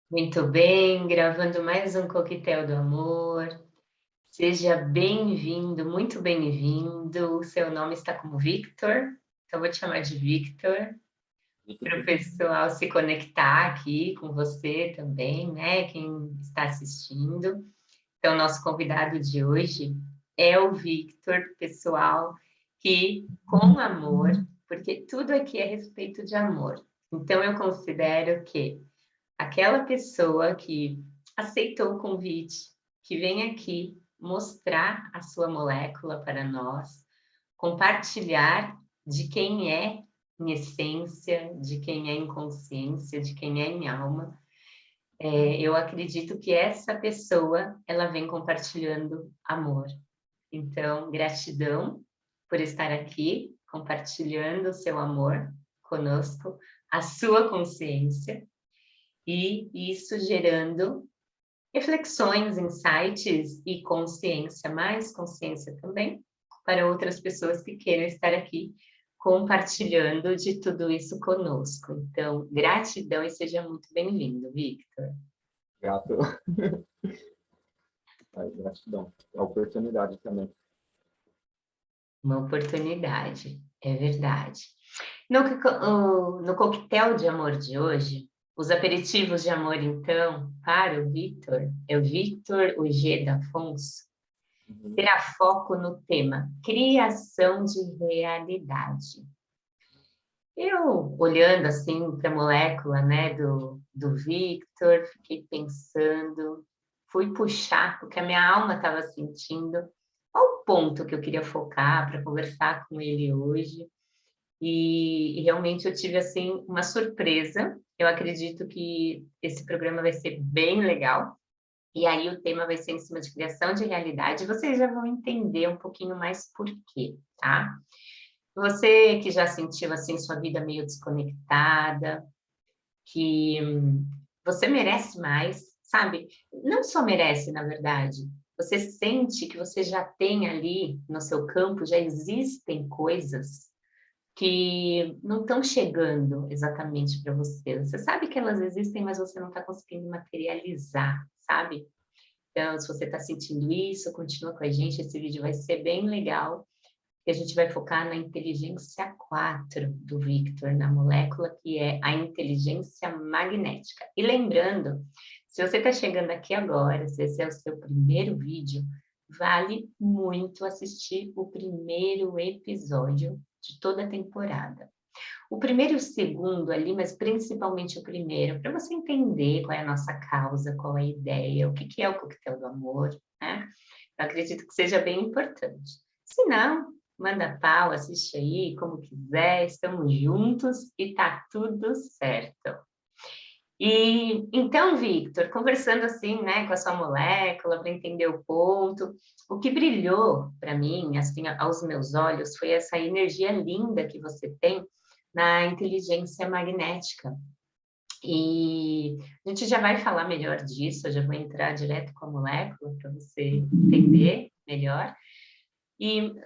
Muito bem, gravando mais um Coquetel do Amor. Seja bem-vindo, muito bem-vindo. O seu nome está como Victor, então vou te chamar de Victor, para o pessoal se conectar aqui com você também, né? Quem está assistindo. Então, nosso convidado de hoje é o Victor, pessoal, que com amor, porque tudo aqui é respeito de amor. Então, eu considero que aquela pessoa que aceitou o convite, que vem aqui mostrar a sua molécula para nós, compartilhar de quem é em essência, de quem é em consciência, de quem é em alma. Eu acredito que essa pessoa, ela vem compartilhando amor. Então, gratidão por estar aqui, compartilhando o seu amor conosco, a sua consciência, e isso gerando reflexões, insights e consciência, mais consciência também, para outras pessoas que queiram estar aqui compartilhando de tudo isso conosco. Então, gratidão e seja muito bem-vindo, Victor. Grato. Gratidão. É a oportunidade também. Uma oportunidade, é verdade. No coquetel de amor de hoje, os aperitivos de amor, então, para o Victor, é o Victor o G da Afonso, terá foco no tema criação de realidade. Eu, olhando assim para a molécula, né, do Victor, fiquei pensando, fui puxar o que a minha alma estava sentindo, qual o ponto que eu queria focar para conversar com ele hoje. E realmente eu tive assim uma surpresa. Eu acredito que esse programa vai ser bem legal. E aí o tema vai ser em cima de criação de realidade. Vocês já vão entender um pouquinho mais por quê, tá? Você que já sentiu assim sua vida meio desconectada, que você merece mais, sabe? Não só merece, na verdade. Você sente que você já tem ali no seu campo, já existem coisas que não estão chegando exatamente para você. Você sabe que elas existem, mas você não está conseguindo materializar, sabe? Então, se você está sentindo isso, continua com a gente. Esse vídeo vai ser bem legal. E a gente vai focar na inteligência 4 do Victor, na molécula que é a inteligência magnética. E lembrando, se você está chegando aqui agora, se esse é o seu primeiro vídeo, vale muito assistir o primeiro episódio de toda a temporada. O primeiro e o segundo ali, mas principalmente o primeiro, para você entender qual é a nossa causa, qual é a ideia, o que é o coquetel do amor, né? Eu acredito que seja bem importante. Se não, manda pau, assiste aí, como quiser, estamos juntos e tá tudo certo. E então, Victor, conversando assim, né, com a sua molécula para entender o ponto, o que brilhou para mim, assim, aos meus olhos, foi essa energia linda que você tem na inteligência magnética. E a gente já vai falar melhor disso, eu já vou entrar direto com a molécula para você entender melhor.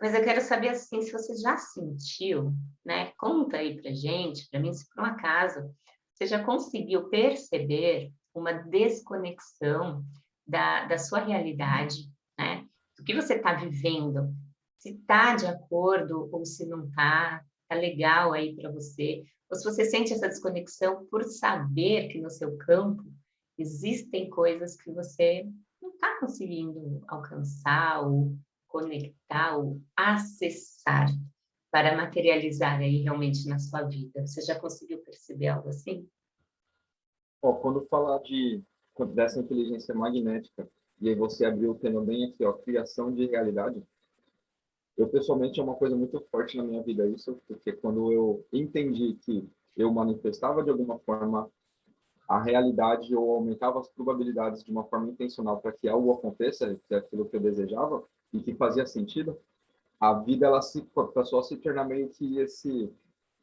Mas eu quero saber assim, se você já sentiu, né? Conta aí pra gente, para mim, se por um acaso você já conseguiu perceber uma desconexão da sua realidade, né? Do que você está vivendo, se está de acordo ou se não está, tá legal aí para você, ou se você sente essa desconexão por saber que no seu campo existem coisas que você não está conseguindo alcançar ou conectar ou acessar para materializar aí realmente na sua vida. Você já conseguiu perceber algo assim? Ó, quando falar dessa inteligência magnética, e aí você abriu o tema bem aqui, ó, criação de realidade, eu pessoalmente é uma coisa muito forte na minha vida isso, porque quando eu entendi que eu manifestava de alguma forma a realidade ou aumentava as probabilidades de uma forma intencional para que algo aconteça, que é aquilo que eu desejava e que fazia sentido, a vida ela se passou a se tornar meio que esse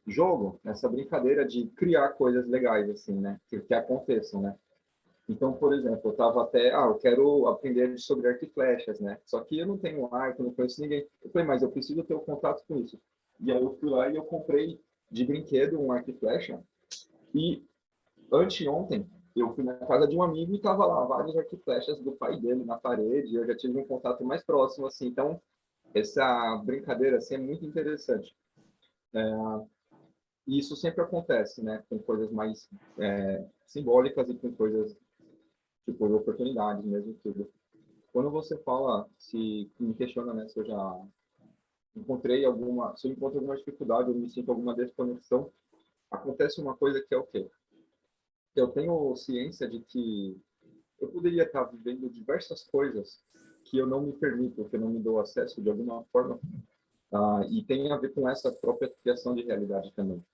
jogo, essa brincadeira de criar coisas legais assim, né, que aconteçam, né? Então, por exemplo, eu estava até, eu quero aprender sobre arco e flechas, né? Só que eu não tenho arco, não conheço ninguém. Eu falei, mas eu preciso ter o contato com isso. E aí eu fui lá e eu comprei de brinquedo um arco e flecha. E anteontem eu fui na casa de um amigo e tava lá vários arco e flechas do pai dele na parede, e eu já tive um contato mais próximo, assim. Então, essa brincadeira, assim, é muito interessante. E isso sempre acontece, né? Com coisas mais simbólicas e com coisas, tipo, oportunidades mesmo, tudo. Quando você fala, se me questiona, né, se eu já encontrei alguma, se eu encontro alguma dificuldade, eu me sinto alguma desconexão, acontece uma coisa que é o quê? Eu tenho ciência de que eu poderia estar vivendo diversas coisas que eu não me permito, que eu não me dou acesso de alguma forma, e tem a ver com essa própria criação de realidade também.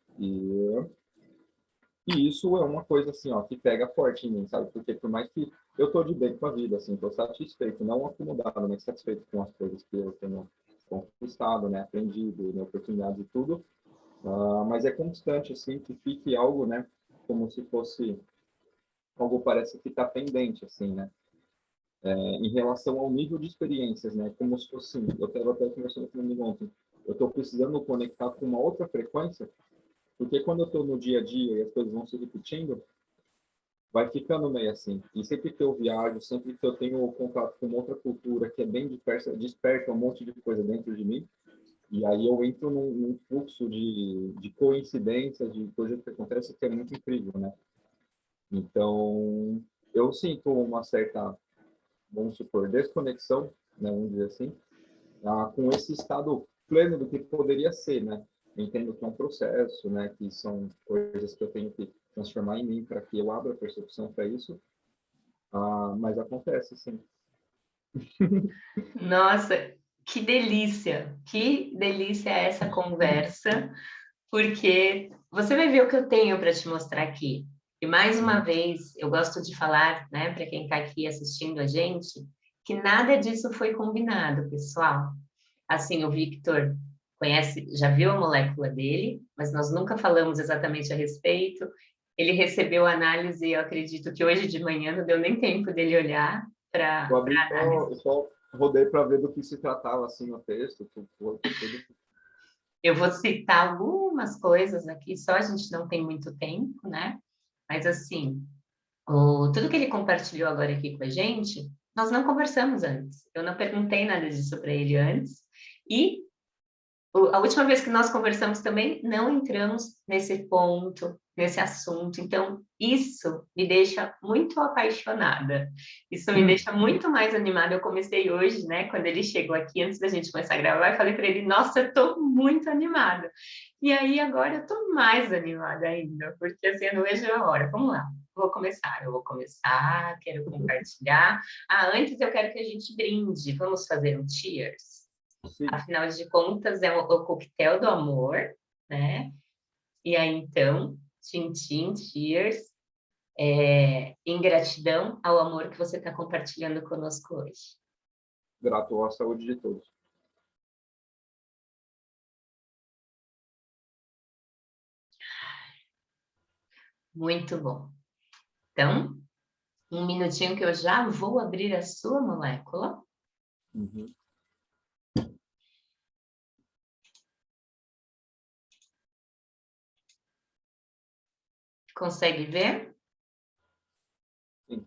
E isso é uma coisa assim, ó, que pega forte em mim, sabe? Porque por mais que eu tô de bem com a vida, assim, tô satisfeito, não acomodado, mas satisfeito com as coisas que eu tenho conquistado, né, aprendido, né, oportunidade e tudo, mas é constante, assim, que fique algo, né, como se fosse algo parece que está pendente, assim, né, em relação ao nível de experiências, né, como se fosse, assim, eu estava até conversando com um amigo ontem, eu estou precisando conectar com uma outra frequência, porque quando eu estou no dia a dia e as coisas vão se repetindo, vai ficando meio assim. E sempre que eu viajo, sempre que eu tenho contato com outra cultura que é bem diversa, desperta um monte de coisa dentro de mim. E aí eu entro num fluxo de coincidências, de coisas que acontecem que é muito incrível, né? Então, eu sinto uma certa, vamos supor, desconexão, né, vamos dizer assim, com esse estado pleno do que poderia ser, né? Entendo que é um processo, né? Que são coisas que eu tenho que transformar em mim para que eu abra a percepção para isso. Mas acontece, sim. Nossa, que delícia essa conversa, porque você vai ver o que eu tenho para te mostrar aqui. E mais uma vez, eu gosto de falar, né, para quem está aqui assistindo a gente, que nada disso foi combinado, pessoal. Assim, o Victor conhece, já viu a molécula dele, mas nós nunca falamos exatamente a respeito. Ele recebeu a análise, eu acredito que hoje de manhã não deu nem tempo dele olhar para Eu a abri análise. eu só rodei para ver do que se tratava, assim, no texto, tudo. Eu vou citar algumas coisas aqui, só a gente não tem muito tempo, né? Mas assim, tudo que ele compartilhou agora aqui com a gente, nós não conversamos antes. Eu não perguntei nada disso para ele antes. E a última vez que nós conversamos também, não entramos nesse ponto, nesse assunto. Então, isso me deixa muito apaixonada. Isso me deixa muito mais animada. Eu comecei hoje, né? Quando ele chegou aqui, antes da gente começar a gravar, eu falei para ele: Nossa, eu estou muito animada. E aí, agora, eu estou mais animada ainda, porque assim, eu não vejo a hora. Vamos lá. Eu vou começar, quero compartilhar. Antes eu quero que a gente brinde. Vamos fazer um cheers? Sim, Afinal de contas, é o coquetel do amor, né? E aí, então, tchim, cheers, em gratidão ao amor que você está compartilhando conosco hoje. grato à saúde de todos. Muito bom. Então, um minutinho que eu já vou abrir a sua molécula. Uhum. Consegue ver? Sim.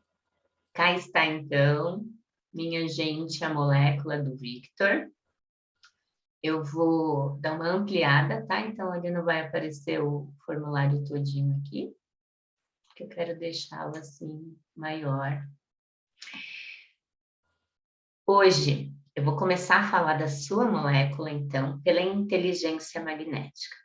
Cá está, então, minha gente, a molécula do Victor. Eu vou dar uma ampliada, tá? Então, ali não vai aparecer o formulário todinho aqui, porque eu quero deixá-lo assim, maior. Hoje, eu vou começar a falar da sua molécula, então, pela inteligência magnética.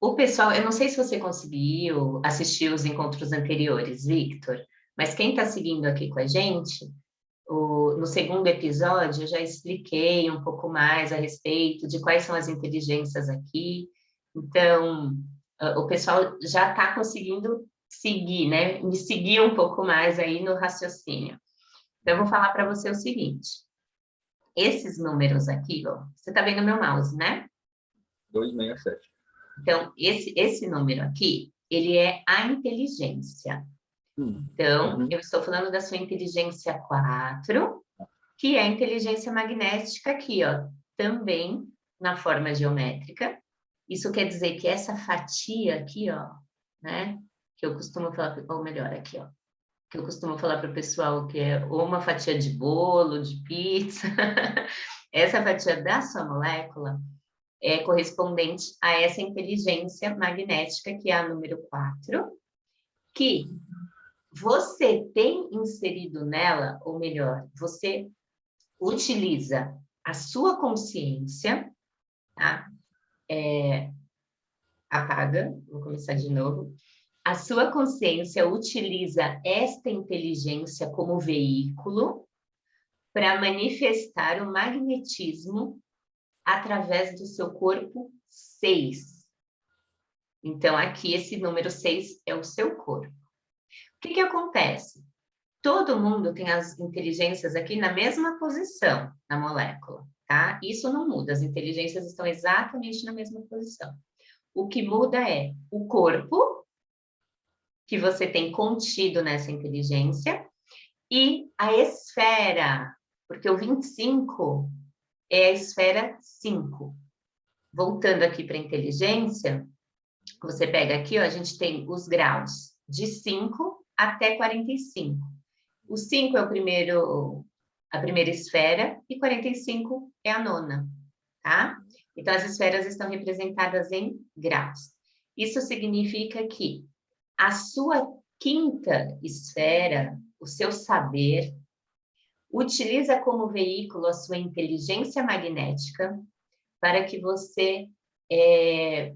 O pessoal, eu não sei se você conseguiu assistir os encontros anteriores, Victor, mas quem está seguindo aqui com a gente, no segundo episódio, eu já expliquei um pouco mais a respeito de quais são as inteligências aqui. Então, o pessoal já está conseguindo seguir, né? Me seguir um pouco mais aí no raciocínio. Então, eu vou falar para você o seguinte: esses números aqui, ó, você está vendo meu mouse, né? 267. Então, esse número aqui, ele é a inteligência. Então, Uhum. eu estou falando da sua inteligência 4, que é a inteligência magnética aqui, ó, também na forma geométrica. Isso quer dizer que essa fatia aqui, ó, né, que eu costumo falar, ou melhor, aqui, ó, que eu costumo falar para o pessoal que é ou uma fatia de bolo, de pizza. Essa fatia da sua molécula é correspondente a essa inteligência magnética, que é a número 4, que você tem inserido nela, ou melhor, você utiliza a sua consciência, tá? Apaga, vou começar de novo. A sua consciência utiliza esta inteligência como veículo para manifestar o magnetismo através do seu corpo 6. Então, aqui, esse número 6 é o seu corpo. O que acontece? Todo mundo tem as inteligências aqui na mesma posição na molécula, tá? Isso não muda, as inteligências estão exatamente na mesma posição. O que muda é o corpo que você tem contido nessa inteligência e a esfera, porque o 25 é a esfera 5. Voltando aqui para a inteligência, você pega aqui, ó, a gente tem os graus de 5 até 45. O 5 é a primeira esfera e 45 é a nona, tá? Então, as esferas estão representadas em graus. Isso significa que a sua quinta esfera, o seu saber, utiliza como veículo a sua inteligência magnética para que você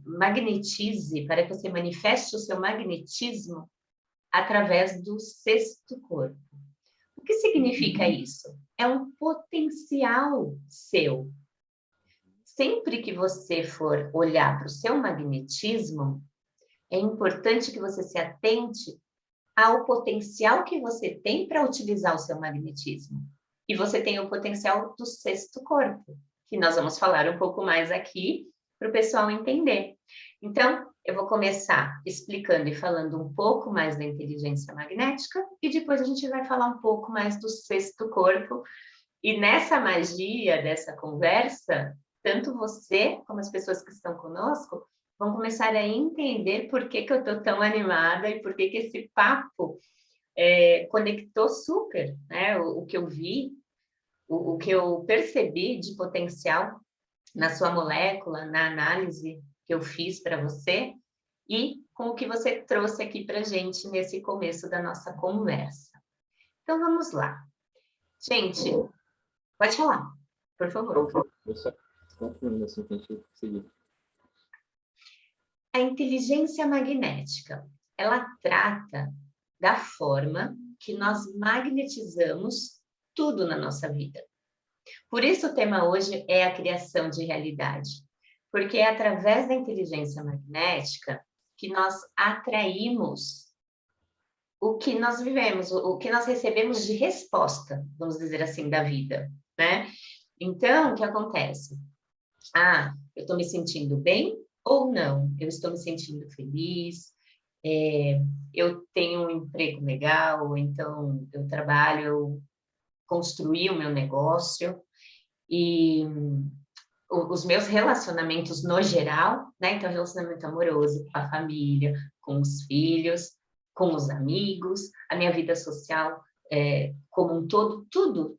magnetize, para que você manifeste o seu magnetismo através do sexto corpo. O que significa isso? É um potencial seu. Sempre que você for olhar para o seu magnetismo, é importante que você se atente ao potencial que você tem para utilizar o seu magnetismo. E você tem o potencial do sexto corpo, que nós vamos falar um pouco mais aqui para o pessoal entender. Então, eu vou começar explicando e falando um pouco mais da inteligência magnética e depois a gente vai falar um pouco mais do sexto corpo. E nessa magia dessa conversa, tanto você como as pessoas que estão conosco vão começar a entender por que eu estou tão animada e por que esse papo conectou super, né? O que eu vi, o que eu percebi de potencial na sua molécula, na análise que eu fiz para você e com o que você trouxe aqui para a gente nesse começo da nossa conversa. Então, vamos lá. Gente, pode falar, por favor. A inteligência magnética, ela trata da forma que nós magnetizamos tudo na nossa vida. Por isso o tema hoje é a criação de realidade, porque é através da inteligência magnética que nós atraímos o que nós vivemos, o que nós recebemos de resposta, vamos dizer assim, da vida, né? Então, o que acontece? Eu estou me sentindo bem ou não? Eu estou me sentindo feliz? Eu tenho um emprego legal, então eu trabalho, eu construí o meu negócio e os meus relacionamentos no geral, né? Então, relacionamento amoroso com a família, com os filhos, com os amigos, a minha vida social como um todo,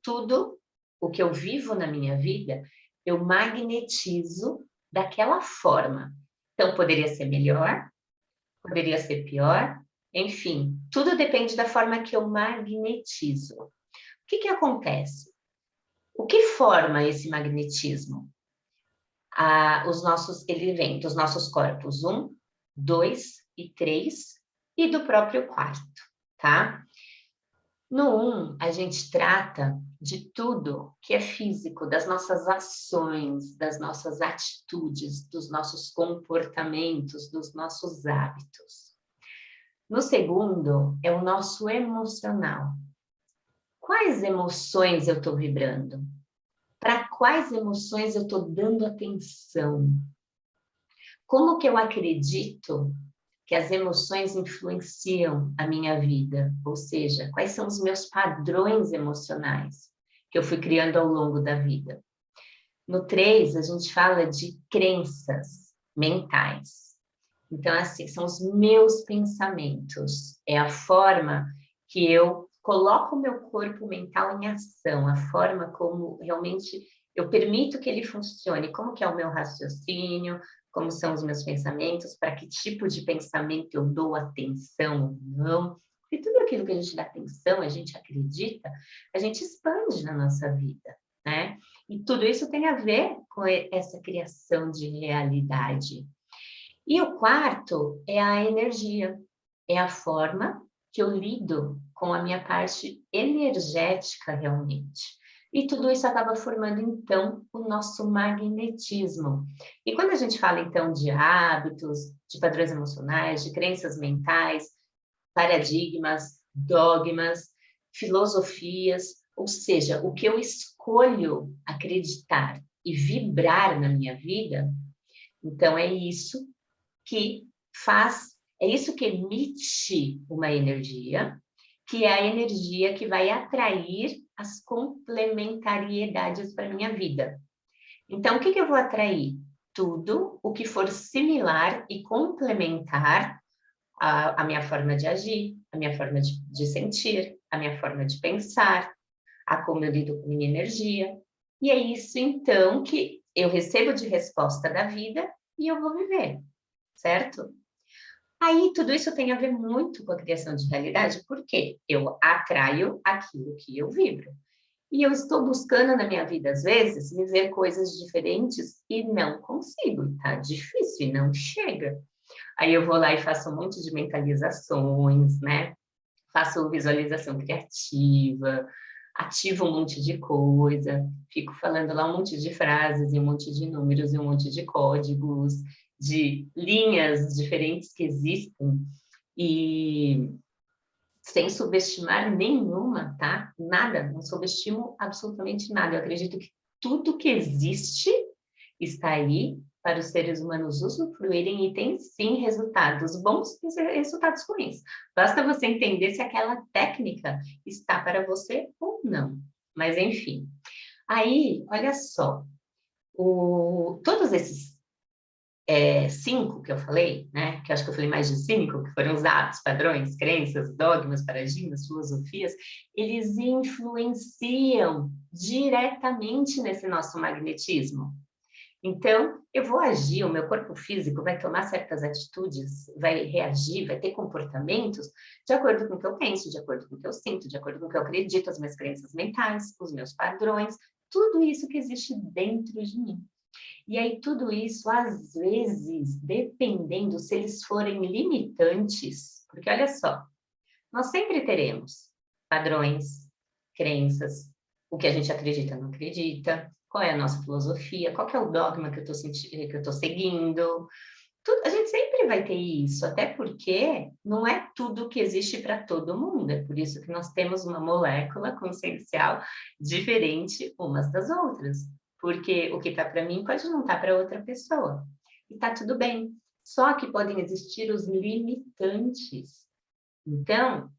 tudo o que eu vivo na minha vida, eu magnetizo daquela forma. Então, poderia ser melhor, poderia ser pior, enfim, tudo depende da forma que eu magnetizo. O que acontece? O que forma esse magnetismo? Os nossos, ele vem dos nossos corpos 1, 2 e 3 e do próprio quarto, tá? No 1, a gente trata de tudo que é físico, das nossas ações, das nossas atitudes, dos nossos comportamentos, dos nossos hábitos. No segundo, é o nosso emocional. Quais emoções eu estou vibrando? Para quais emoções eu estou dando atenção? Como que eu acredito que as emoções influenciam a minha vida? Ou seja, quais são os meus padrões emocionais que eu fui criando ao longo da vida? No 3, a gente fala de crenças mentais. Então, assim, são os meus pensamentos, é a forma que eu coloco o meu corpo mental em ação, a forma como realmente eu permito que ele funcione, como que é o meu raciocínio, como são os meus pensamentos, para que tipo de pensamento eu dou atenção ou não. E tudo aquilo que a gente dá atenção, a gente acredita, a gente expande na nossa vida, né? E tudo isso tem a ver com essa criação de realidade. E o quarto é a energia, é a forma que eu lido com a minha parte energética realmente. E tudo isso acaba formando, então, o nosso magnetismo. E quando a gente fala, então, de hábitos, de padrões emocionais, de crenças mentais, paradigmas, dogmas, filosofias, ou seja, o que eu escolho acreditar e vibrar na minha vida, então é isso que faz, é isso que emite uma energia, que é a energia que vai atrair as complementariedades para a minha vida. Então, o que eu vou atrair? Tudo o que for similar e complementar a minha forma de agir, a minha forma de sentir, a minha forma de pensar, a como eu lido com minha energia. E é isso, então, que eu recebo de resposta da vida e eu vou viver, certo? Aí tudo isso tem a ver muito com a criação de realidade, porque eu atraio aquilo que eu vibro. E eu estou buscando na minha vida, às vezes, viver coisas diferentes e não consigo, tá difícil e não chega. Aí eu vou lá e faço um monte de mentalizações, né? Faço visualização criativa, ativo um monte de coisa, fico falando lá um monte de frases e um monte de números e um monte de códigos, de linhas diferentes que existem e sem subestimar nenhuma, tá? Nada, não subestimo absolutamente nada. Eu acredito que tudo que existe está aí para os seres humanos usufruírem e tem sim resultados bons e resultados ruins. Basta você entender se aquela técnica está para você ou não. Mas enfim. Aí, olha só, todos esses 5 que eu falei, né? Que eu acho que eu falei mais de 5, que foram os hábitos, padrões, crenças, dogmas, paradigmas, filosofias, eles influenciam diretamente nesse nosso magnetismo. Então, eu vou agir, o meu corpo físico vai tomar certas atitudes, vai reagir, vai ter comportamentos de acordo com o que eu penso, de acordo com o que eu sinto, de acordo com o que eu acredito, as minhas crenças mentais, os meus padrões, tudo isso que existe dentro de mim. E aí, tudo isso, às vezes, dependendo se eles forem limitantes, porque olha só, nós sempre teremos padrões, crenças, o que a gente acredita, não acredita, qual é a nossa filosofia, qual que é o dogma que eu estou seguindo. A gente sempre vai ter isso, até porque não é tudo que existe para todo mundo. É por isso que nós temos uma molécula consciencial diferente umas das outras. Porque o que está para mim pode não estar para outra pessoa. E está tudo bem. Só que podem existir os limitantes. Então,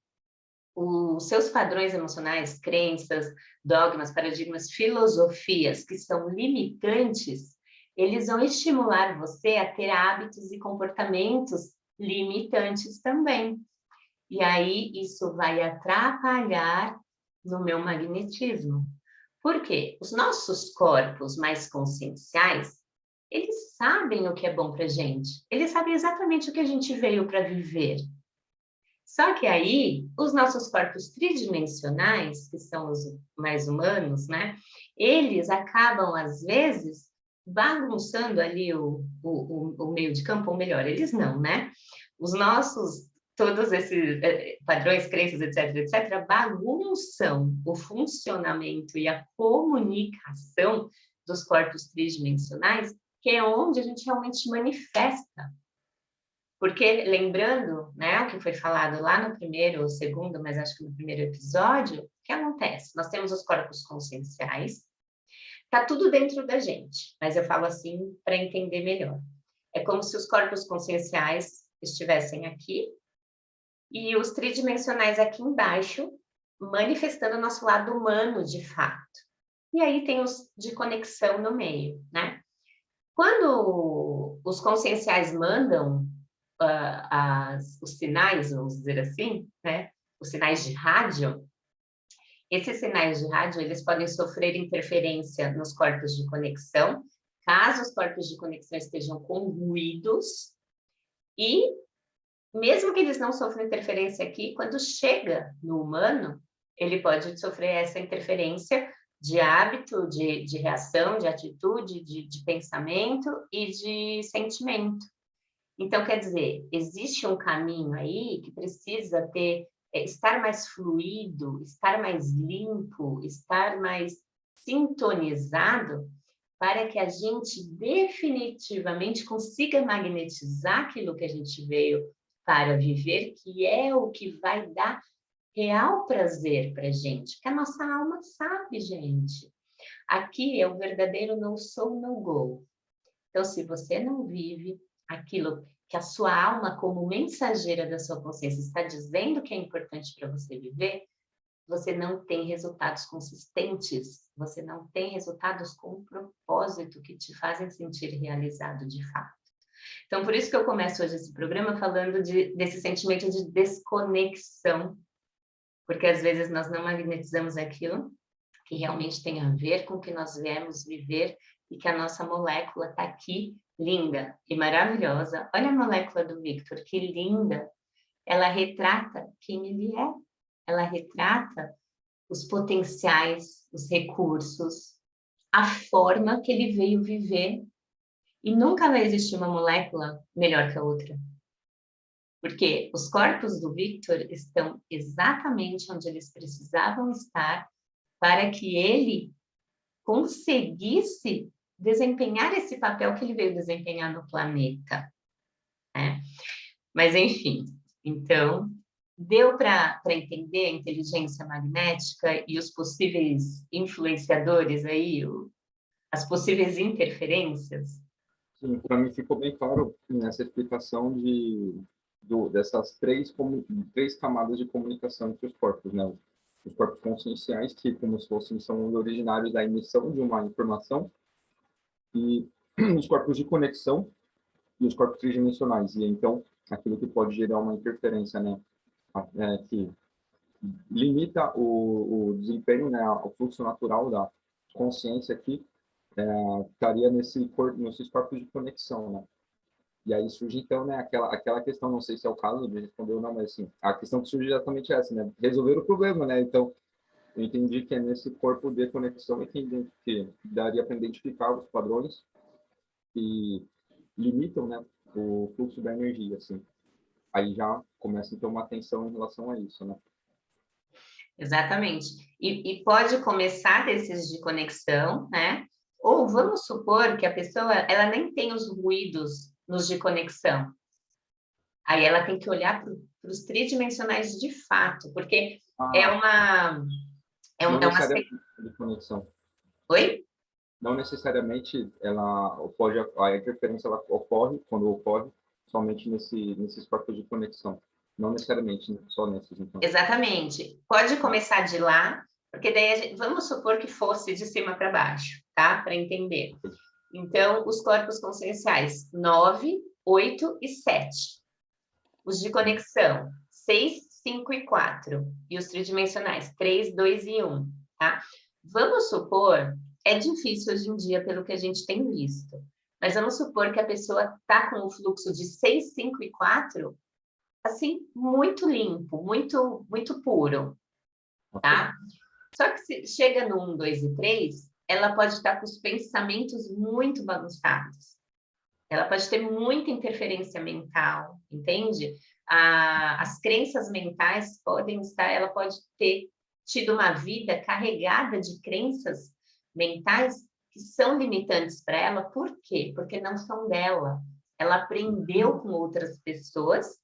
os seus padrões emocionais, crenças, dogmas, paradigmas, filosofias que são limitantes, eles vão estimular você a ter hábitos e comportamentos limitantes também. E aí isso vai atrapalhar no meu magnetismo. Por quê? Os nossos corpos mais conscienciais, eles sabem o que é bom para gente. Eles sabem exatamente o que a gente veio para viver. Só que aí, os nossos corpos tridimensionais, que são os mais humanos, né? Eles acabam, às vezes, bagunçando ali o meio de campo, ou melhor, eles não, né? Os nossos, todos esses padrões, crenças, etc., etc., bagunçam o funcionamento e a comunicação dos corpos tridimensionais, que é onde a gente realmente manifesta. Porque, lembrando, né, o que foi falado lá no primeiro ou segundo, mas acho que no primeiro episódio, o que acontece? Nós temos os corpos conscienciais, tá tudo dentro da gente, mas eu falo assim para entender melhor. É como se os corpos conscienciais estivessem aqui e os tridimensionais aqui embaixo, manifestando o nosso lado humano de fato. E aí tem os de conexão no meio, né? Quando os conscienciais mandam os sinais, vamos dizer assim, né? Os sinais de rádio, esses sinais de rádio, eles podem sofrer interferência nos corpos de conexão, caso os corpos de conexão estejam com ruídos, e mesmo que eles não sofram interferência aqui, quando chega no humano, ele pode sofrer essa interferência de hábito, de reação, de atitude, de pensamento e de sentimento. Então, quer dizer, existe um caminho aí que precisa estar mais fluido, estar mais limpo, estar mais sintonizado, para que a gente definitivamente consiga magnetizar aquilo que a gente veio para viver, que é o que vai dar real prazer para a gente, porque a nossa alma sabe, gente. Aqui é o verdadeiro no soul, no go. Então, se você não vive aquilo que a sua alma, como mensageira da sua consciência, está dizendo que é importante para você viver, você não tem resultados consistentes, você não tem resultados com propósito que te fazem sentir realizado de fato. Então, por isso que eu começo hoje esse programa falando desse sentimento de desconexão, porque às vezes nós não magnetizamos aquilo que realmente tem a ver com o que nós viemos viver e que a nossa molécula está aqui, linda e maravilhosa. Olha a molécula do Victor, que linda! Ela retrata quem ele é, ela retrata os potenciais, os recursos, a forma que ele veio viver. E nunca vai existir uma molécula melhor que a outra. Porque os corpos do Victor estão exatamente onde eles precisavam estar para que ele conseguisse desempenhar esse papel que ele veio desempenhar no planeta, né? Mas, enfim, então, deu para entender a inteligência magnética e os possíveis influenciadores aí, as possíveis interferências? Sim, para mim ficou bem claro nessa explicação dessas três camadas de comunicação entre os corpos, né? Os corpos conscienciais, que como se fossem são os originários da emissão de uma informação, e os corpos de conexão e os corpos tridimensionais. E então, aquilo que pode gerar uma interferência, né? Que limita o desempenho, né? O fluxo natural da consciência aqui, estaria nesses corpos de conexão, né? E aí surge, então, né, aquela questão, não sei se é o caso de responder ou não, mas, assim, a questão que surge é exatamente essa, né? Resolver o problema, né? Então, eu entendi que é nesse corpo de conexão que daria para identificar os padrões que limitam, né, o fluxo da energia, assim. Aí já começa a ter uma atenção em relação a isso, né? Exatamente. E pode começar desses de conexão, né? Ou vamos supor que a pessoa, ela nem tem os ruídos nos de conexão. Aí ela tem que olhar para os tridimensionais de fato, porque é Ah, uma... não É uma... necessariamente de conexão. Oi? Não necessariamente a interferência ela ocorre, quando ocorre, somente nesses corpos de conexão. Não necessariamente só nesses, então. Exatamente. Pode começar de lá, porque daí vamos supor que fosse de cima para baixo, tá? Para entender. Então, os corpos conscienciais 9, 8 e 7. Os de conexão 6, 5 e 4. E os tridimensionais 3, 2 e 1, tá? Vamos supor, é difícil hoje em dia pelo que a gente tem visto, mas vamos supor que a pessoa está com o fluxo de 6, 5 e 4 assim, muito limpo, muito puro, tá? Só que se chega no 1, 2 e 3, ela pode estar com os pensamentos muito bagunçados. Ela pode ter muita interferência mental, entende? As crenças mentais podem estar, ela pode ter tido uma vida carregada de crenças mentais que são limitantes para ela. Por quê? Porque não são dela. Ela aprendeu com outras pessoas,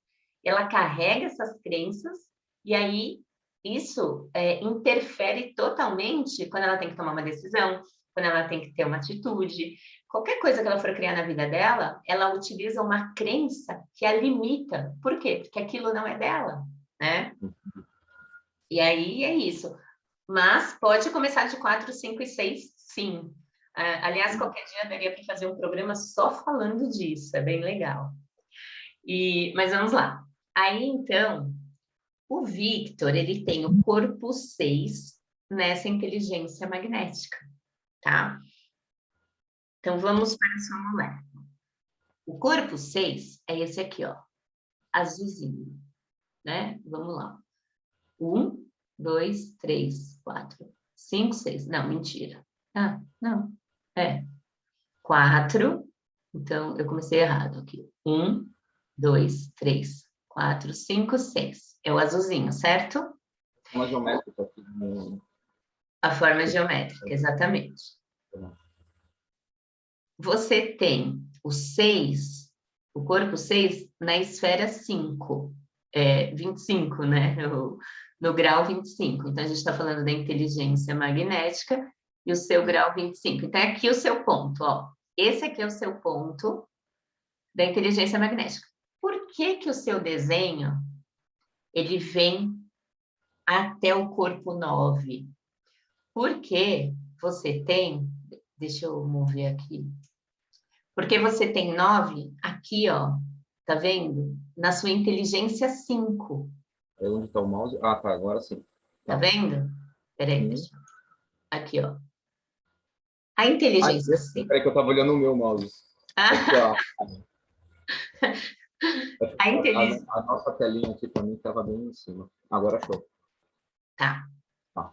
ela carrega essas crenças e aí isso interfere totalmente quando ela tem que tomar uma decisão, quando ela tem que ter uma atitude. Qualquer coisa que ela for criar na vida dela, ela utiliza uma crença que a limita. Por quê? Porque aquilo não é dela, né? E aí é isso. Mas pode começar de 4, 5 e 6, sim. Aliás, qualquer dia daria para fazer um programa só falando disso, é bem legal. Mas vamos lá. Aí, então, o Victor, ele tem o corpo 6 nessa inteligência magnética, tá? Então, vamos para a sua molécula. O corpo 6 é esse aqui, ó, azulzinho, né? Vamos lá. 1, 2, 3, 4, 5, 6. Não, mentira. Ah, não. 4. Então, eu comecei errado aqui. 1, 2, 3, 4, 5, 6. É o azulzinho, certo? Uma geométrica aqui. A forma geométrica, exatamente. Você tem o 6, o corpo 6, na esfera 5, 25, né? No grau 25. Então, a gente está falando da inteligência magnética e o seu grau 25. Então, é aqui o seu ponto, ó. Esse aqui é o seu ponto da inteligência magnética. Por que que o seu desenho, ele vem até o corpo 9? Porque você tem... Deixa eu mover aqui. Porque você tem 9 aqui, ó. Tá vendo? Na sua inteligência 5. É onde está o mouse? Ah, tá, agora sim. Tá Tá. vendo? Peraí, Uhum. deixa eu... Aqui, ó. A inteligência 5. Peraí que eu tava olhando o meu mouse. É que A inteligência... a nossa telinha aqui para mim estava bem em cima. Agora show. Tá. Tá.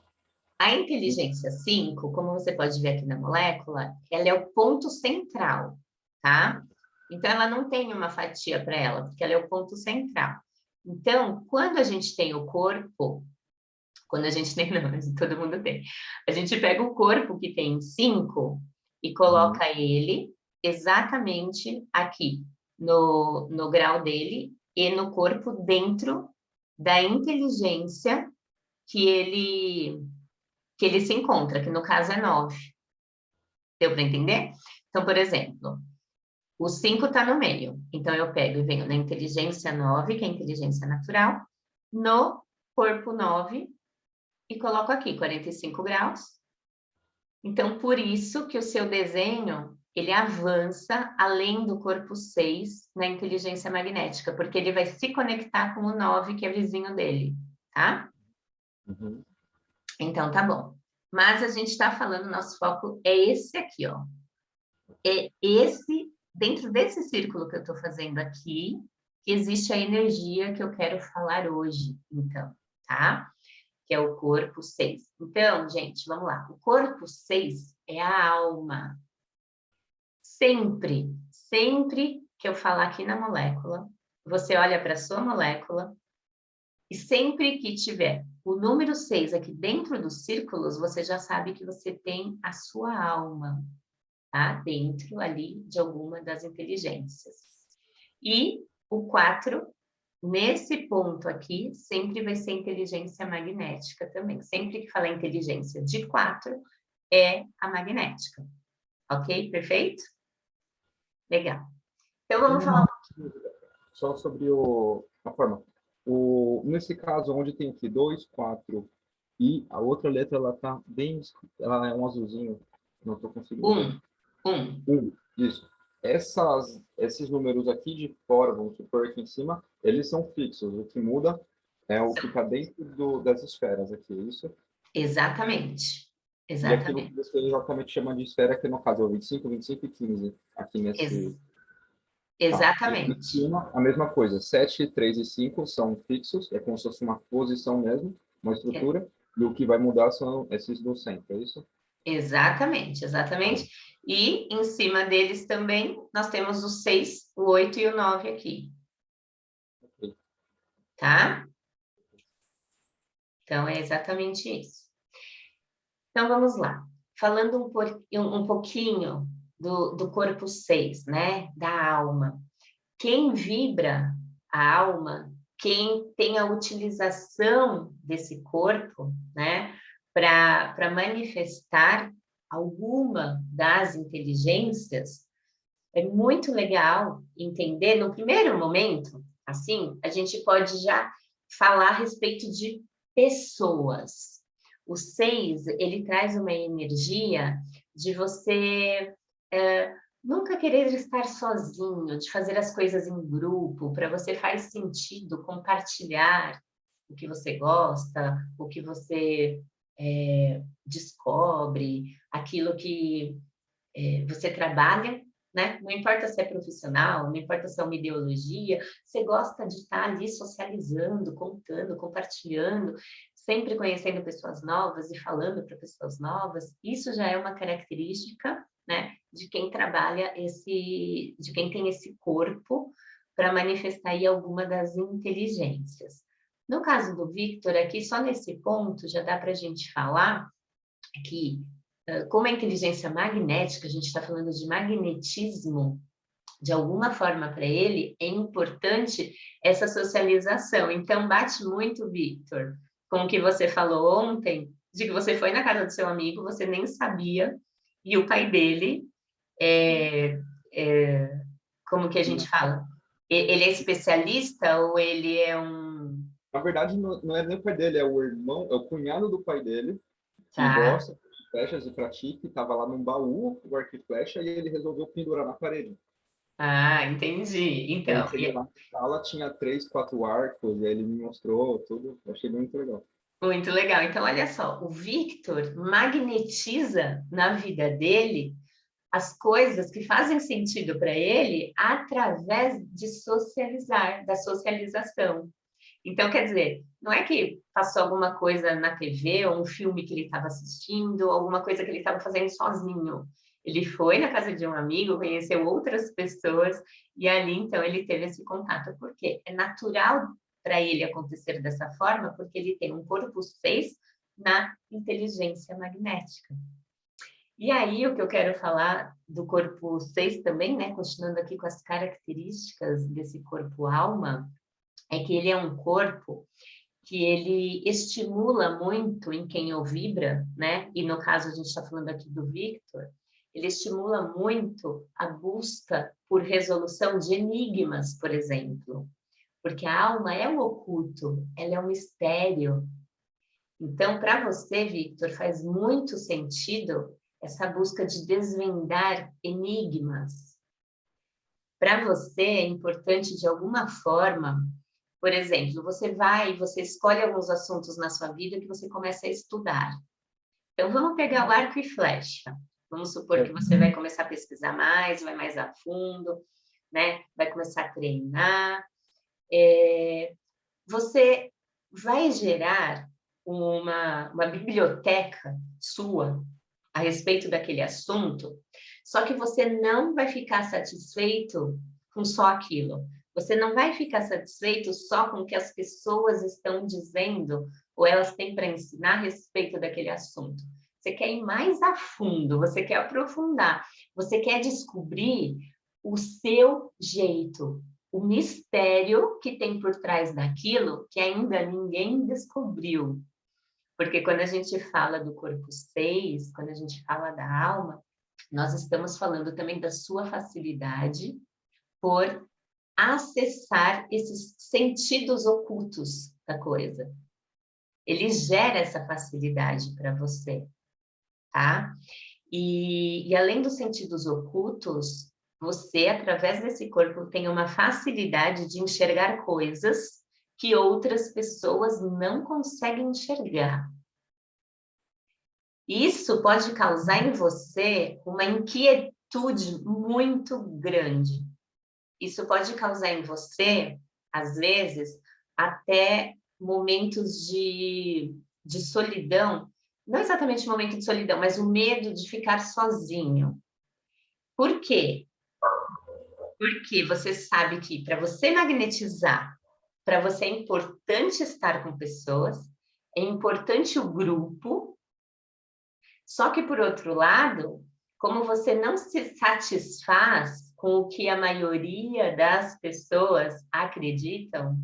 A inteligência 5, como você pode ver aqui na molécula, ela é o ponto central, tá? Então, ela não tem uma fatia para ela, porque ela é o ponto central. Então, quando a gente tem o corpo, quando a gente tem, não, todo mundo tem, a gente pega o corpo que tem 5 e coloca ele exatamente aqui, no grau dele e no corpo dentro da inteligência que ele se encontra, que no caso é 9. Deu para entender? Então, por exemplo, o 5 está no meio. Então, eu pego e venho na inteligência 9, que é a inteligência natural, no corpo 9, e coloco aqui 45 graus. Então, por isso que o seu desenho, ele avança além do corpo 6 na inteligência magnética, porque ele vai se conectar com o 9, que é vizinho dele, tá? Uhum. Então, tá bom. Mas a gente está falando, nosso foco é esse aqui, ó. É esse, dentro desse círculo que eu estou fazendo aqui, que existe a energia que eu quero falar hoje, então, tá? Que é o corpo 6. Então, gente, vamos lá. O corpo 6 é a alma. Sempre, sempre que eu falar aqui na molécula, você olha para a sua molécula e sempre que tiver o número 6 aqui dentro dos círculos, você já sabe que você tem a sua alma, tá? Dentro ali de alguma das inteligências. E o 4, nesse ponto aqui, sempre vai ser inteligência magnética também. Sempre que falar inteligência de 4, é a magnética. Ok? Perfeito? Legal. Então, vamos falar... Só sobre a forma. Nesse caso, onde tem aqui 2, 4 e a outra letra, ela tá bem... Ela é um azulzinho. Não estou conseguindo ver. 1. Isso. Esses números aqui de fora, vamos supor aqui em cima, eles são fixos. O que muda é o que está dentro das esferas aqui, é isso? Exatamente. E aquilo que Exatamente. você exatamente chama de esfera, que no caso é o 25, 25 e 15, aqui Ex nesse... Tá. E aqui em exatamente. cima, a mesma coisa. 7, 3 e 5 são fixos, é como se fosse uma posição mesmo, uma É, estrutura, e o que vai mudar são esses do centro, é isso? exatamente, Ah, exatamente. E em cima deles também, nós temos o 6, o 8 e o 9 aqui, ok. tá? Então, é exatamente isso. Então, vamos lá. Falando um pouquinho do corpo 6, né? Da alma. Quem vibra a alma, quem tem a utilização desse corpo, né? Para manifestar alguma das inteligências, é muito legal entender, no primeiro momento, assim, a gente pode já falar a respeito de pessoas. O 6, ele traz uma energia de você Nunca querer estar sozinho, de fazer as coisas em grupo, para você faz sentido compartilhar o que você gosta, o que você descobre, aquilo que você trabalha, né? Não importa se é profissional, não importa se é uma ideologia, você gosta de estar ali socializando, contando, compartilhando, sempre conhecendo pessoas novas e falando para pessoas novas. Isso já é uma característica, né, de quem trabalha de quem tem esse corpo para manifestar aí alguma das inteligências. No caso do Victor, aqui só nesse ponto já dá para a gente falar que como a inteligência magnética, a gente está falando de magnetismo, de alguma forma para ele, é importante essa socialização. Então, bate muito, Victor, com o que você falou ontem, de que você foi na casa do seu amigo, você nem sabia, e o pai dele, é, é, como que a gente fala? Ele é especialista ou ele é um... Na verdade, não é nem o pai dele, é o irmão, é o cunhado do pai dele, que Tá. gosta de flechas e pratica, estava lá num baú, o arco e flecha, e ele resolveu pendurar na parede. Ah, entendi. Ele Então, chegou lá na sala, tinha 3, 4 arcos, e aí ele me mostrou tudo, eu achei muito legal. muito legal. Então, olha só, o Victor magnetiza na vida dele as coisas que fazem sentido para ele através de socializar, da socialização. Então, quer dizer, não é que passou alguma coisa na TV ou um filme que ele estava assistindo, alguma coisa que ele estava fazendo sozinho. Ele foi na casa de um amigo, conheceu outras pessoas e ali, então, ele teve esse contato. Por quê? É natural para ele acontecer dessa forma, porque ele tem um corpo 6 na inteligência magnética. E aí, o que eu quero falar do corpo 6 também, né? Continuando aqui com as características desse corpo-alma, é que ele é um corpo que ele estimula muito em quem o vibra, né? E no caso, a gente está falando aqui do Victor, ele estimula muito a busca por resolução de enigmas, por exemplo. Porque a alma é um oculto, ela é um mistério. Então, para você, Victor, faz muito sentido essa busca de desvendar enigmas. Para você é importante, de alguma forma, por exemplo, você escolhe alguns assuntos na sua vida que você começa a estudar. Então, vamos pegar o arco e flecha. Vamos supor que você vai começar a pesquisar mais, vai mais a fundo, né? Vai começar a treinar. Você vai gerar uma biblioteca sua a respeito daquele assunto, só que você não vai ficar satisfeito com só aquilo. Você não vai ficar satisfeito só com o que as pessoas estão dizendo ou elas têm para ensinar a respeito daquele assunto. Você quer ir mais a fundo, você quer aprofundar, você quer descobrir o seu jeito, o mistério que tem por trás daquilo que ainda ninguém descobriu. Porque quando a gente fala do corpo 6, quando a gente fala da alma, nós estamos falando também da sua facilidade por acessar esses sentidos ocultos da coisa. Ele gera essa facilidade para você, tá? E além dos sentidos ocultos, você, através desse corpo, tem uma facilidade de enxergar coisas que outras pessoas não conseguem enxergar. Isso pode causar em você uma inquietude muito grande. Isso pode causar em você, às vezes, até momentos de solidão. Não exatamente momento de solidão, mas o medo de ficar sozinho. Por quê? Porque você sabe que para você magnetizar, para você é importante estar com pessoas, é importante o grupo. Só que, por outro lado, como você não se satisfaz com o que a maioria das pessoas acreditam,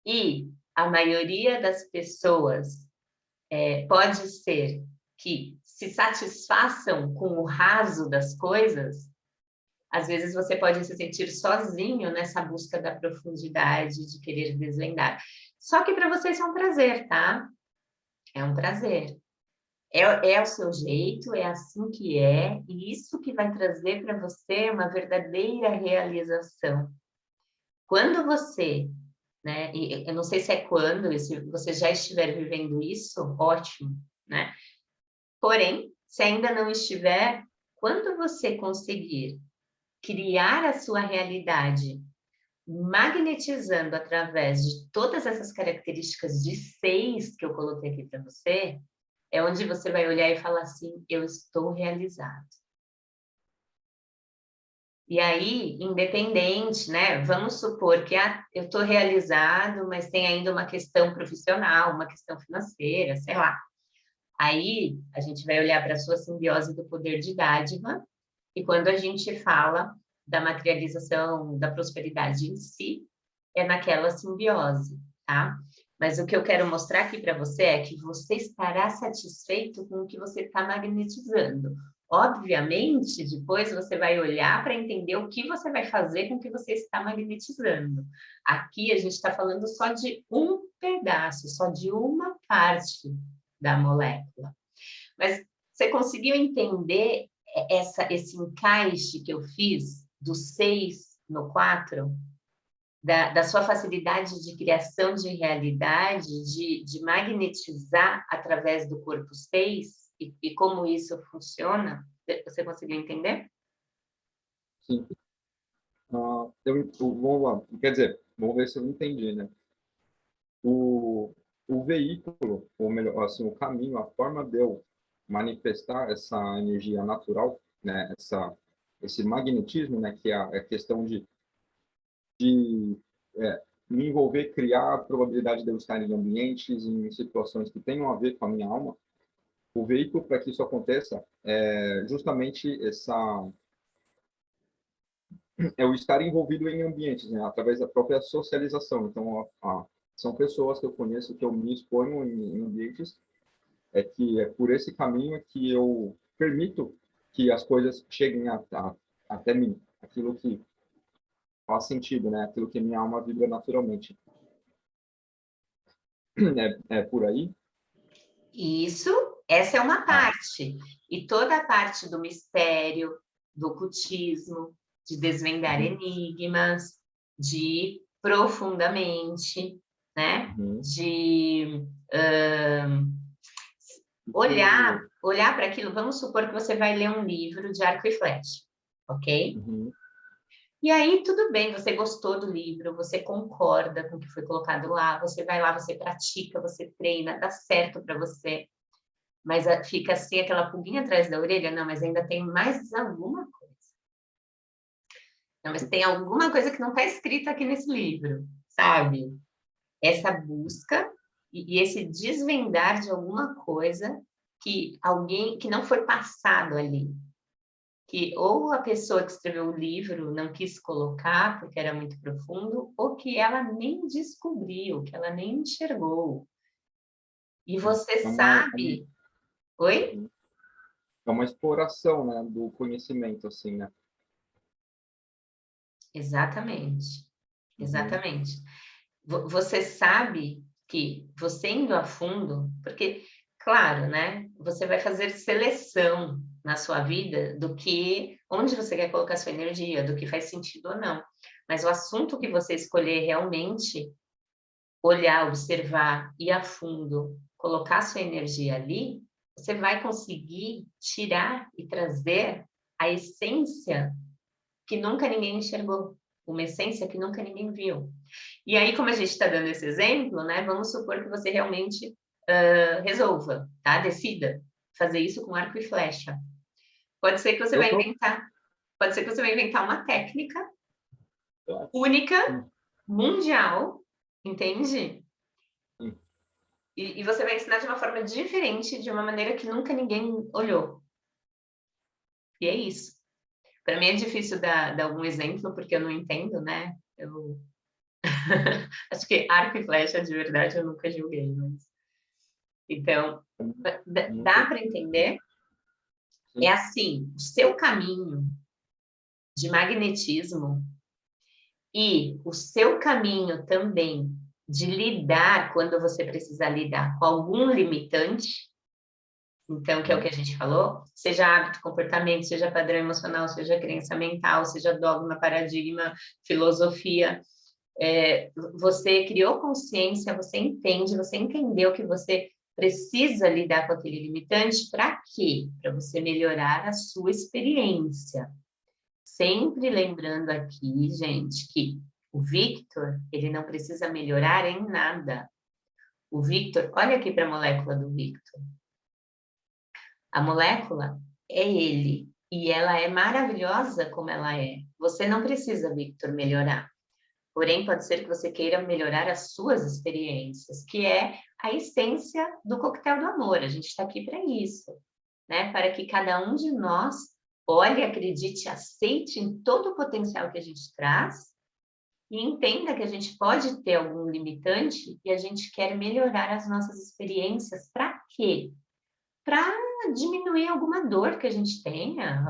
e a maioria das pessoas pode ser que se satisfaçam com o raso das coisas, às vezes você pode se sentir sozinho nessa busca da profundidade, de querer desvendar. Só que para você isso é um prazer, tá? É um prazer. É o seu jeito, é assim que é, e isso que vai trazer para você uma verdadeira realização. Quando você, né, e eu não sei se é quando, e se você já estiver vivendo isso, ótimo, né? Porém, se ainda não estiver, quando você conseguir criar a sua realidade, magnetizando através de todas essas características de 6 que eu coloquei aqui para você, é onde você vai olhar e falar assim: eu estou realizado. E aí, independente, né? Vamos supor que eu estou realizado, mas tem ainda uma questão profissional, uma questão financeira, sei lá. Aí a gente vai olhar para a sua simbiose do poder de dádiva, e quando a gente fala da materialização da prosperidade em si, é naquela simbiose, tá? Mas o que eu quero mostrar aqui para você é que você estará satisfeito com o que você está magnetizando. Obviamente, depois você vai olhar para entender o que você vai fazer com o que você está magnetizando. Aqui a gente está falando só de um pedaço, só de uma parte da molécula. Mas você conseguiu entender esse encaixe que eu fiz do 6 no 4? Da sua facilidade de criação de realidade, de magnetizar através do corpo 6 e como isso funciona? Você conseguiu entender? Sim. Vamos lá. Quer dizer, vamos ver se eu entendi, né? O veículo, ou melhor, assim, o caminho, a forma de eu manifestar essa energia natural, né? Esse magnetismo, né? Que é a questão de me envolver, criar a probabilidade de eu estar em ambientes, em situações que tenham a ver com a minha alma. O veículo para que isso aconteça é justamente é o estar envolvido em ambientes, né, através da própria socialização. Então, são pessoas que eu conheço, que eu me exponho em ambientes, que é por esse caminho que eu permito que as coisas cheguem até mim, aquilo que faz sentido, né, aquilo que minha alma vibra naturalmente. É por aí? Isso, essa é uma Ah, parte. E toda a parte do mistério, do ocultismo, de desvendar uhum, enigmas, de ir profundamente, né? uhum. De Isso, olhar para aquilo. Vamos supor que você vai ler um livro de arco e flecha, ok? uhum, E aí, tudo bem, você gostou do livro, você concorda com o que foi colocado lá, você vai lá, você pratica, você treina, dá certo para você. Mas fica assim aquela pulguinha atrás da orelha, não, mas ainda tem mais alguma coisa. Não, mas tem alguma coisa que não está escrita aqui nesse livro, sabe? Essa busca e esse desvendar de alguma coisa que alguém que não foi passado ali, que ou a pessoa que escreveu o livro não quis colocar porque era muito profundo, ou que ela nem descobriu, que ela nem enxergou. E você é sabe, oi? é uma exploração, né, do conhecimento, assim, né? Exatamente, Uhum, exatamente. Você sabe que você indo a fundo, porque, claro, né, você vai fazer seleção na sua vida do que, onde você quer colocar sua energia, do que faz sentido ou não. Mas o assunto que você escolher realmente, olhar, observar, ir a fundo, colocar sua energia ali, você vai conseguir tirar e trazer a essência que nunca ninguém enxergou, uma essência que nunca ninguém viu. E aí, como a gente está dando esse exemplo, né, vamos supor que você realmente resolva, tá? Decida fazer isso com arco e flecha. Pode ser que você Eu vai tô. inventar, pode ser que você vai inventar uma técnica Tá. única, Sim, mundial, entende? sim. E você vai ensinar de uma forma diferente, de uma maneira que nunca ninguém olhou. E é isso. Para mim é difícil dar algum exemplo, porque eu não entendo, né? Eu acho que arco e flecha de verdade eu nunca julguei, mas então dá Muito. para entender? É Sim. assim, o seu caminho de magnetismo e o seu caminho também de lidar quando você precisar lidar com algum limitante, Então, que é o que a gente falou, seja hábito, comportamento, seja padrão emocional, seja crença mental, seja dogma, paradigma, filosofia, você criou consciência, você entende, você entendeu que você precisa lidar com aquele limitante, para quê? Para você melhorar a sua experiência. Sempre lembrando aqui, gente, que o Victor, ele não precisa melhorar em nada. O Victor, olha aqui para a molécula do Victor. A molécula é ele, e ela é maravilhosa como ela é. Você não precisa, Victor, melhorar. Porém, pode ser que você queira melhorar as suas experiências, que é a essência do coquetel do amor. A gente está aqui para isso, né? Para que cada um de nós olhe, acredite, aceite em todo o potencial que a gente traz e entenda que a gente pode ter algum limitante e a gente quer melhorar as nossas experiências. Para quê? Para diminuir alguma dor que a gente tenha,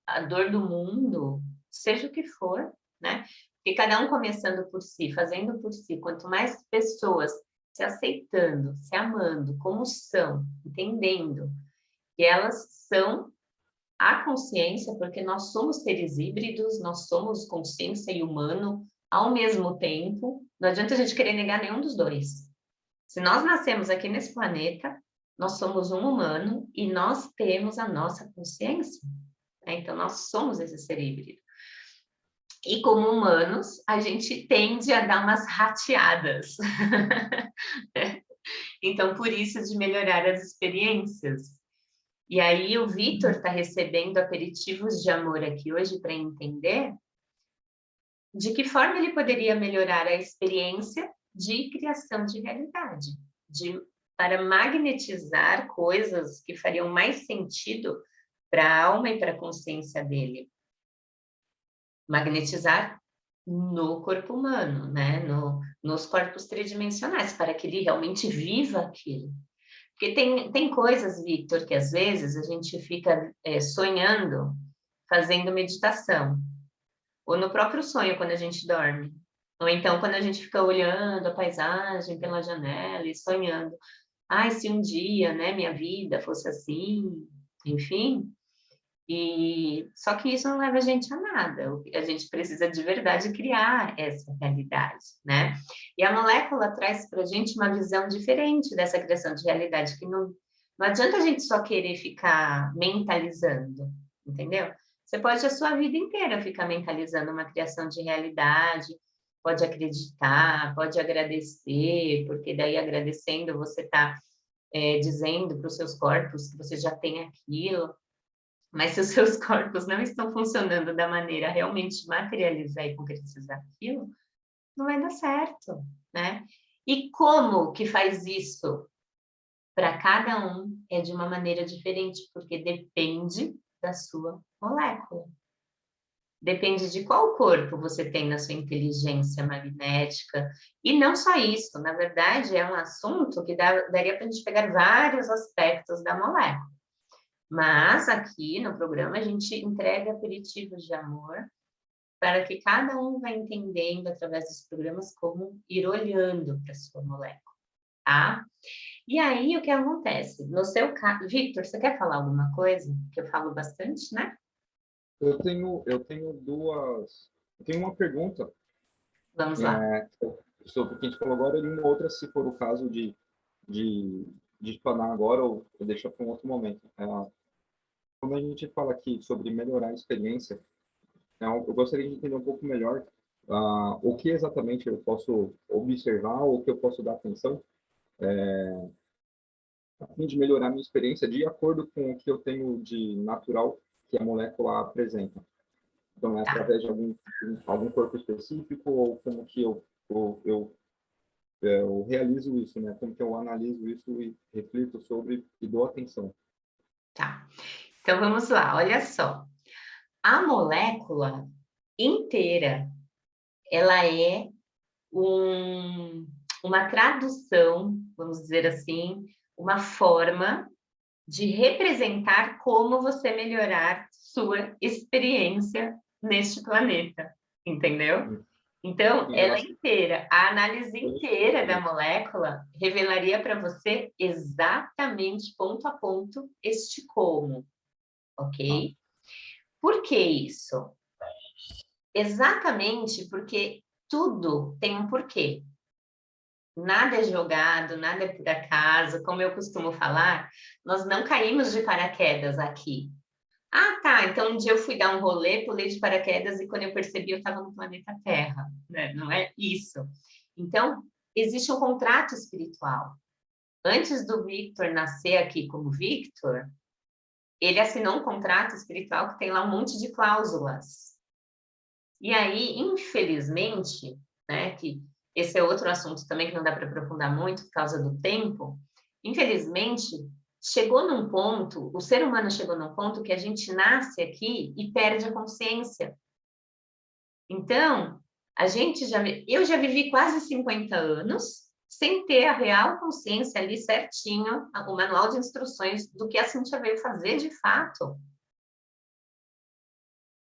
a dor do mundo, seja o que for, né? Porque cada um começando por si, fazendo por si, quanto mais pessoas se aceitando, se amando como são, entendendo que elas são a consciência, porque nós somos seres híbridos, nós somos consciência e humano ao mesmo tempo, não adianta a gente querer negar nenhum dos dois. Se nós nascemos aqui nesse planeta, nós somos um humano e nós temos a nossa consciência, né? Então, nós somos esse ser híbrido. E como humanos, a gente tende a dar umas rateadas. Então, por isso de melhorar as experiências. E aí o Vitor está recebendo aperitivos de amor aqui hoje para entender de que forma ele poderia melhorar a experiência de criação de realidade, para magnetizar coisas que fariam mais sentido para a alma e para a consciência dele. Magnetizar no corpo humano, né? Nos corpos tridimensionais, para que ele realmente viva aquilo. Porque tem coisas, Victor, que às vezes a gente fica sonhando, fazendo meditação, ou no próprio sonho, quando a gente dorme. Ou então, quando a gente fica olhando a paisagem pela janela e sonhando. Ai, se um dia, né, minha vida fosse assim, enfim. E só que isso não leva a gente a nada. A gente precisa de verdade criar essa realidade, né? E a molécula traz para a gente uma visão diferente dessa criação de realidade, que não adianta a gente só querer ficar mentalizando, entendeu? Você pode a sua vida inteira ficar mentalizando uma criação de realidade, pode acreditar, pode agradecer, porque daí agradecendo você está dizendo para os seus corpos que você já tem aquilo. Mas se os seus corpos não estão funcionando da maneira a realmente materializar e concretizar aquilo, não vai dar certo, né? E como que faz isso? Para cada um é de uma maneira diferente, porque depende da sua molécula. Depende de qual corpo você tem na sua inteligência magnética. E não só isso, na verdade, é um assunto que daria para a gente pegar vários aspectos da molécula. Mas aqui no programa a gente entrega aperitivos de amor para que cada um vá entendendo através dos programas como ir olhando para a sua molécula, tá? E aí o que acontece? No seu caso, Victor, você quer falar alguma coisa? Que eu falo bastante, né? Eu tenho uma pergunta Vamos lá. sobre o que a gente falou agora e uma outra, se for o caso de, de explanar agora ou deixar para um outro momento. Quando a gente fala aqui sobre melhorar a experiência, eu gostaria de entender um pouco melhor o que exatamente eu posso observar ou o que eu posso dar atenção a fim de melhorar a minha experiência de acordo com o que eu tenho de natural que a molécula apresenta. Então, é Tá. através de algum corpo específico ou como que eu realizo isso, né? Como que eu analiso isso e reflito sobre e dou atenção. Tá. Então vamos lá, olha só. A molécula inteira, ela é uma tradução, vamos dizer assim, uma forma de representar como você melhorar sua experiência neste planeta, entendeu? Então, Em ela relação inteira, a análise inteira da molécula revelaria para você exatamente, ponto a ponto, este como, a, ok? Por que isso? Exatamente porque tudo tem um porquê. Nada é jogado, nada é por acaso. Como eu costumo falar, nós não caímos de paraquedas aqui. Ah, tá. Então um dia eu fui dar um rolê, pulei de paraquedas e quando eu percebi eu estava no planeta Terra, né? Não é isso. Então, existe um contrato espiritual. Antes do Victor nascer aqui como Victor, ele assinou um contrato espiritual que tem lá um monte de cláusulas. E aí, infelizmente, né, que esse é outro assunto também que não dá para aprofundar muito por causa do tempo, infelizmente, chegou num ponto, o ser humano chegou num ponto que a gente nasce aqui e perde a consciência. Então, eu já vivi quase 50 anos sem ter a real consciência ali certinho, o manual de instruções do que a Cintia veio fazer de fato.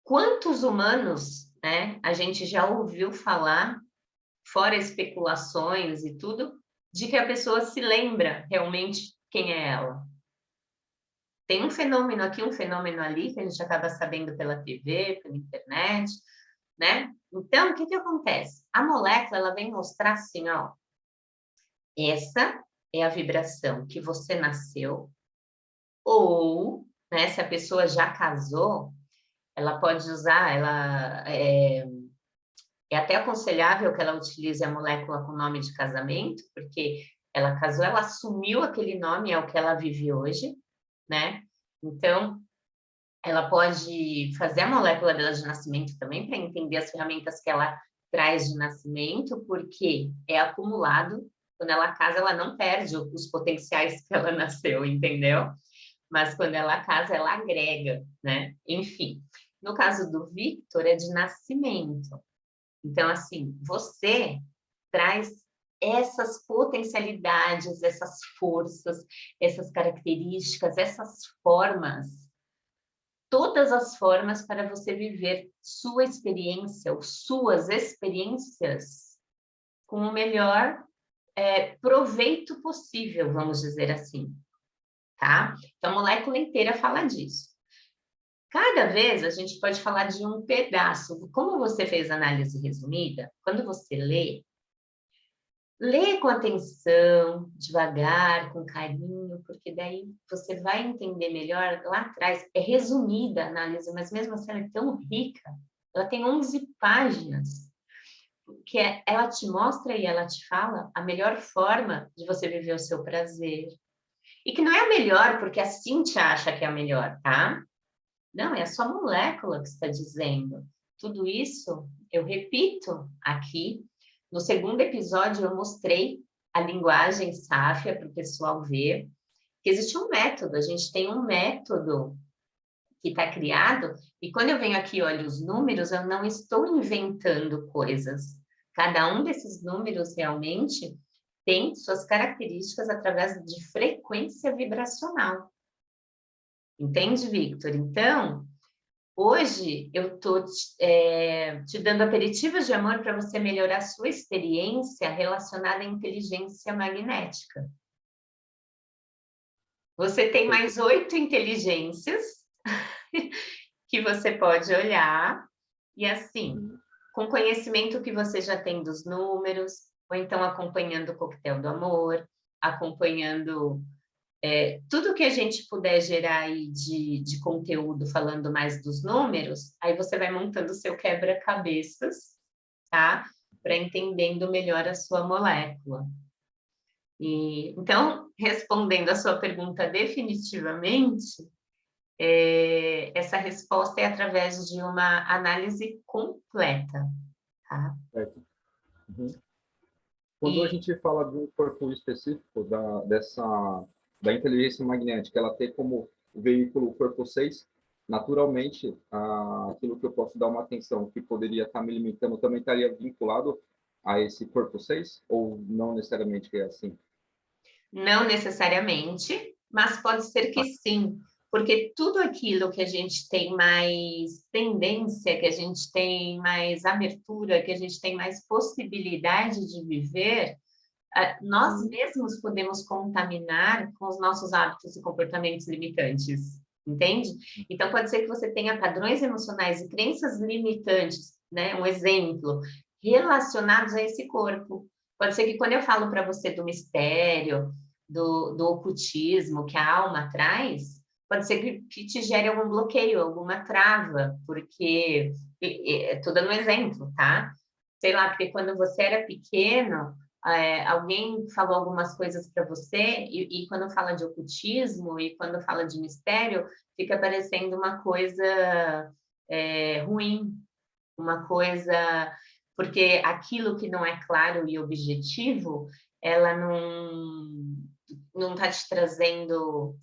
Quantos humanos, né, a gente já ouviu falar, fora especulações e tudo, de que a pessoa se lembra realmente quem é ela? Tem um fenômeno aqui, um fenômeno ali, que a gente acaba sabendo pela TV, pela internet, né? Então, o que que acontece? A molécula, ela vem mostrar assim, ó, essa é a vibração que você nasceu, ou, né, se a pessoa já casou, ela pode usar, é até aconselhável que ela utilize a molécula com nome de casamento, porque ela casou, ela assumiu aquele nome, é o que ela vive hoje, né? Então, ela pode fazer a molécula dela de nascimento também para entender as ferramentas que ela traz de nascimento, porque é acumulado. Quando ela casa, ela não perde os potenciais que ela nasceu, entendeu? Mas quando ela casa, ela agrega, né? Enfim, no caso do Victor, é de nascimento. Então, assim, você traz essas potencialidades, essas forças, essas características, essas formas, todas as formas para você viver sua experiência ou suas experiências com o melhor proveito possível, vamos dizer assim, tá? Então, a molécula inteira fala disso. Cada vez a gente pode falar de um pedaço. Como você fez análise resumida, quando você lê com atenção, devagar, com carinho, porque daí você vai entender melhor. Lá atrás é resumida a análise, mas mesmo assim ela é tão rica. Ela tem 11 páginas, que ela te mostra e ela te fala a melhor forma de você viver o seu prazer. E que não é a melhor porque a Cintia acha que é a melhor, tá? Não, é a sua molécula que está dizendo. Tudo isso eu repito aqui. No segundo episódio, eu mostrei a linguagem sáfia para o pessoal ver, que existe um método, a gente tem um método que está criado, e quando eu venho aqui e olho os números, eu não estou inventando coisas. Cada um desses números realmente tem suas características através de frequência vibracional. Entende, Victor? Então, hoje eu estou te dando aperitivos de amor para você melhorar a sua experiência relacionada à inteligência magnética. Você tem perfeito. mais 8 inteligências que você pode olhar e assim, Uhum. com conhecimento que você já tem dos números, ou então acompanhando o coquetel do amor, acompanhando tudo que a gente puder gerar aí de conteúdo falando mais dos números, aí você vai montando o seu quebra-cabeças, tá? Para entendendo melhor a sua molécula. E, então, respondendo a sua pergunta definitivamente, essa resposta é através de uma análise completa, tá? Certo. Uhum. Quando a E gente fala de um corpo específico da inteligência magnética, ela tem como veículo o corpo 6, naturalmente, aquilo que eu posso dar uma atenção que poderia estar me limitando também estaria vinculado a esse corpo 6, ou não necessariamente é assim? não necessariamente, mas pode ser que Ah, sim. Porque tudo aquilo que a gente tem mais tendência, que a gente tem mais abertura, que a gente tem mais possibilidade de viver, nós mesmos podemos contaminar com os nossos hábitos e comportamentos limitantes, entende? Então, pode ser que você tenha padrões emocionais e crenças limitantes, né? Um exemplo, relacionados a esse corpo. Pode ser que quando eu falo para você do mistério, do ocultismo que a alma traz, pode ser que te gere algum bloqueio, alguma trava, porque, estou dando um exemplo, tá? Sei lá, porque quando você era pequeno, alguém falou algumas coisas para você, e quando fala de ocultismo e quando fala de mistério, fica parecendo uma coisa ruim, uma coisa. Porque aquilo que não é claro e objetivo, ela não está te trazendo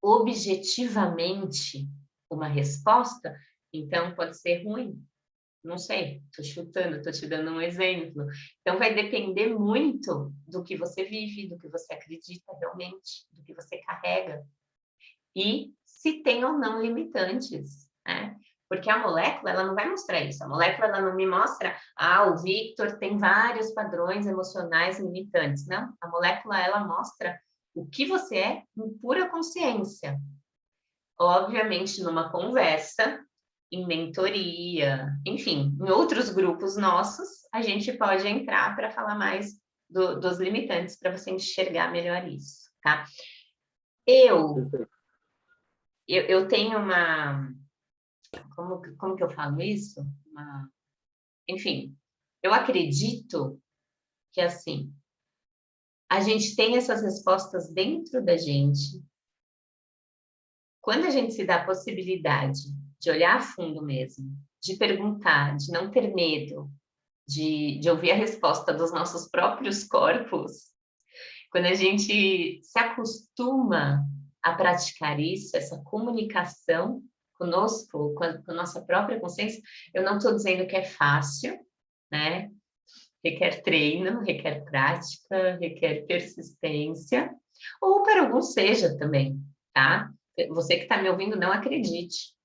objetivamente uma resposta, então pode ser ruim. Não sei, estou chutando, estou te dando um exemplo. Então, vai depender muito do que você vive, do que você acredita realmente, do que você carrega. E se tem ou não limitantes, né? Porque a molécula, ela não vai mostrar isso. A molécula, ela não me mostra, o Victor tem vários padrões emocionais limitantes. Não, a molécula, ela mostra o que você é em pura consciência. Obviamente, numa conversa, em mentoria, enfim, em outros grupos nossos, a gente pode entrar para falar mais dos limitantes, para você enxergar melhor isso, tá? Eu, eu tenho uma... Como que eu falo isso? Enfim, eu acredito que, assim, a gente tem essas respostas dentro da gente. Quando a gente se dá a possibilidade de olhar a fundo mesmo, de perguntar, de não ter medo, de ouvir a resposta dos nossos próprios corpos, quando a gente se acostuma a praticar isso, essa comunicação conosco, com a nossa própria consciência, eu não estou dizendo que é fácil, né? Requer treino, requer prática, requer persistência, ou para alguns seja também, tá? Você que está me ouvindo, não acredite.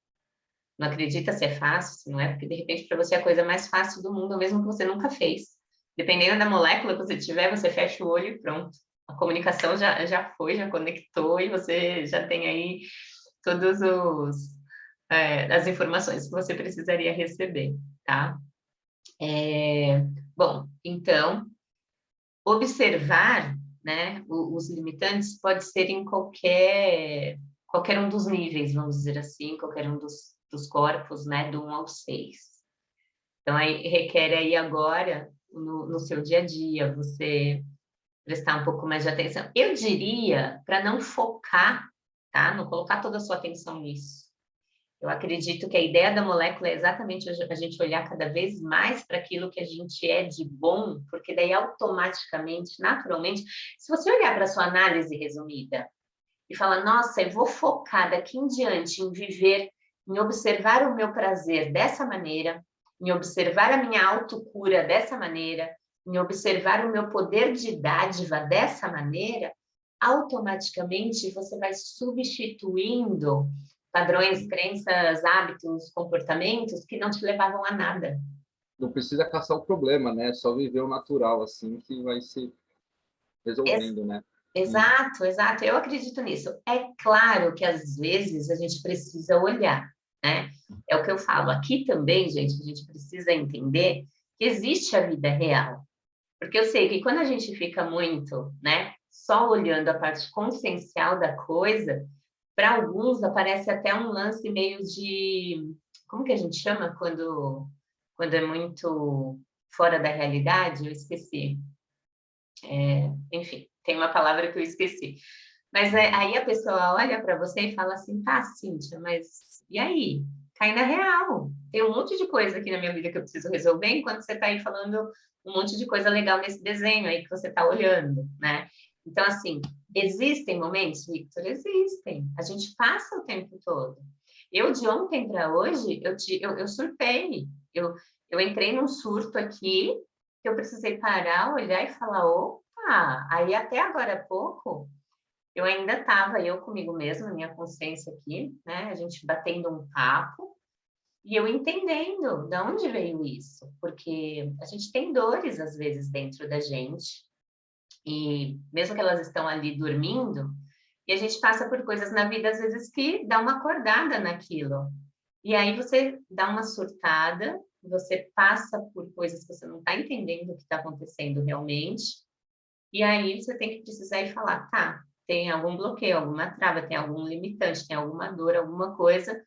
Não acredita se é fácil, se não é, porque de repente para você é a coisa mais fácil do mundo, mesmo que você nunca fez. Dependendo da molécula que você tiver, você fecha o olho e pronto. A comunicação já foi, já conectou e você já tem aí todos as informações que você precisaria receber, tá? Bom, então, observar, né, os limitantes pode ser em qualquer um dos níveis, vamos dizer assim, qualquer um dos corpos, né, do 1 ao 6. Então, aí requer aí agora, no seu dia a dia, você prestar um pouco mais de atenção. Eu diria, para não focar, tá? Não colocar toda a sua atenção nisso. Eu acredito que a ideia da molécula é exatamente a gente olhar cada vez mais para aquilo que a gente é de bom, porque daí automaticamente, naturalmente, se você olhar para a sua análise resumida e falar, nossa, eu vou focar daqui em diante em viver, em observar o meu prazer dessa maneira, em observar a minha autocura dessa maneira, em observar o meu poder de dádiva dessa maneira, automaticamente você vai substituindo padrões, crenças, hábitos, comportamentos que não te levavam a nada. Não precisa caçar o problema, né? É só viver o natural, assim, que vai se resolvendo, né? Exato, exato. Eu acredito nisso. É claro que às vezes a gente precisa olhar, né? É o que eu falo. Aqui também, gente, a gente precisa entender que existe a vida real. Porque eu sei que quando a gente fica muito, né, só olhando a parte consciencial da coisa, para alguns aparece até um lance meio de, como que a gente chama quando é muito fora da realidade? Eu esqueci. Enfim, tem uma palavra que eu esqueci. Mas aí a pessoa olha para você e fala assim, tá, Cíntia, mas e aí? Cai na real. Tem um monte de coisa aqui na minha vida que eu preciso resolver, enquanto você está aí falando um monte de coisa legal nesse desenho aí que você está olhando, né? Então, assim, existem momentos, Victor? Existem. A gente passa o tempo todo. Eu, de ontem para hoje, eu surtei. Eu entrei num surto aqui, que eu precisei parar, olhar e falar, opa, aí até agora há pouco, eu ainda estava, eu comigo mesma, minha consciência aqui, né? A gente batendo um papo, e eu entendendo de onde veio isso, porque a gente tem dores, às vezes, dentro da gente, e mesmo que elas estão ali dormindo, e a gente passa por coisas na vida, às vezes, que dá uma acordada naquilo. E aí você dá uma surtada, você passa por coisas que você não está entendendo o que está acontecendo realmente, e aí você tem que precisar ir falar, tá, tem algum bloqueio, alguma trava, tem algum limitante, tem alguma dor, alguma coisa,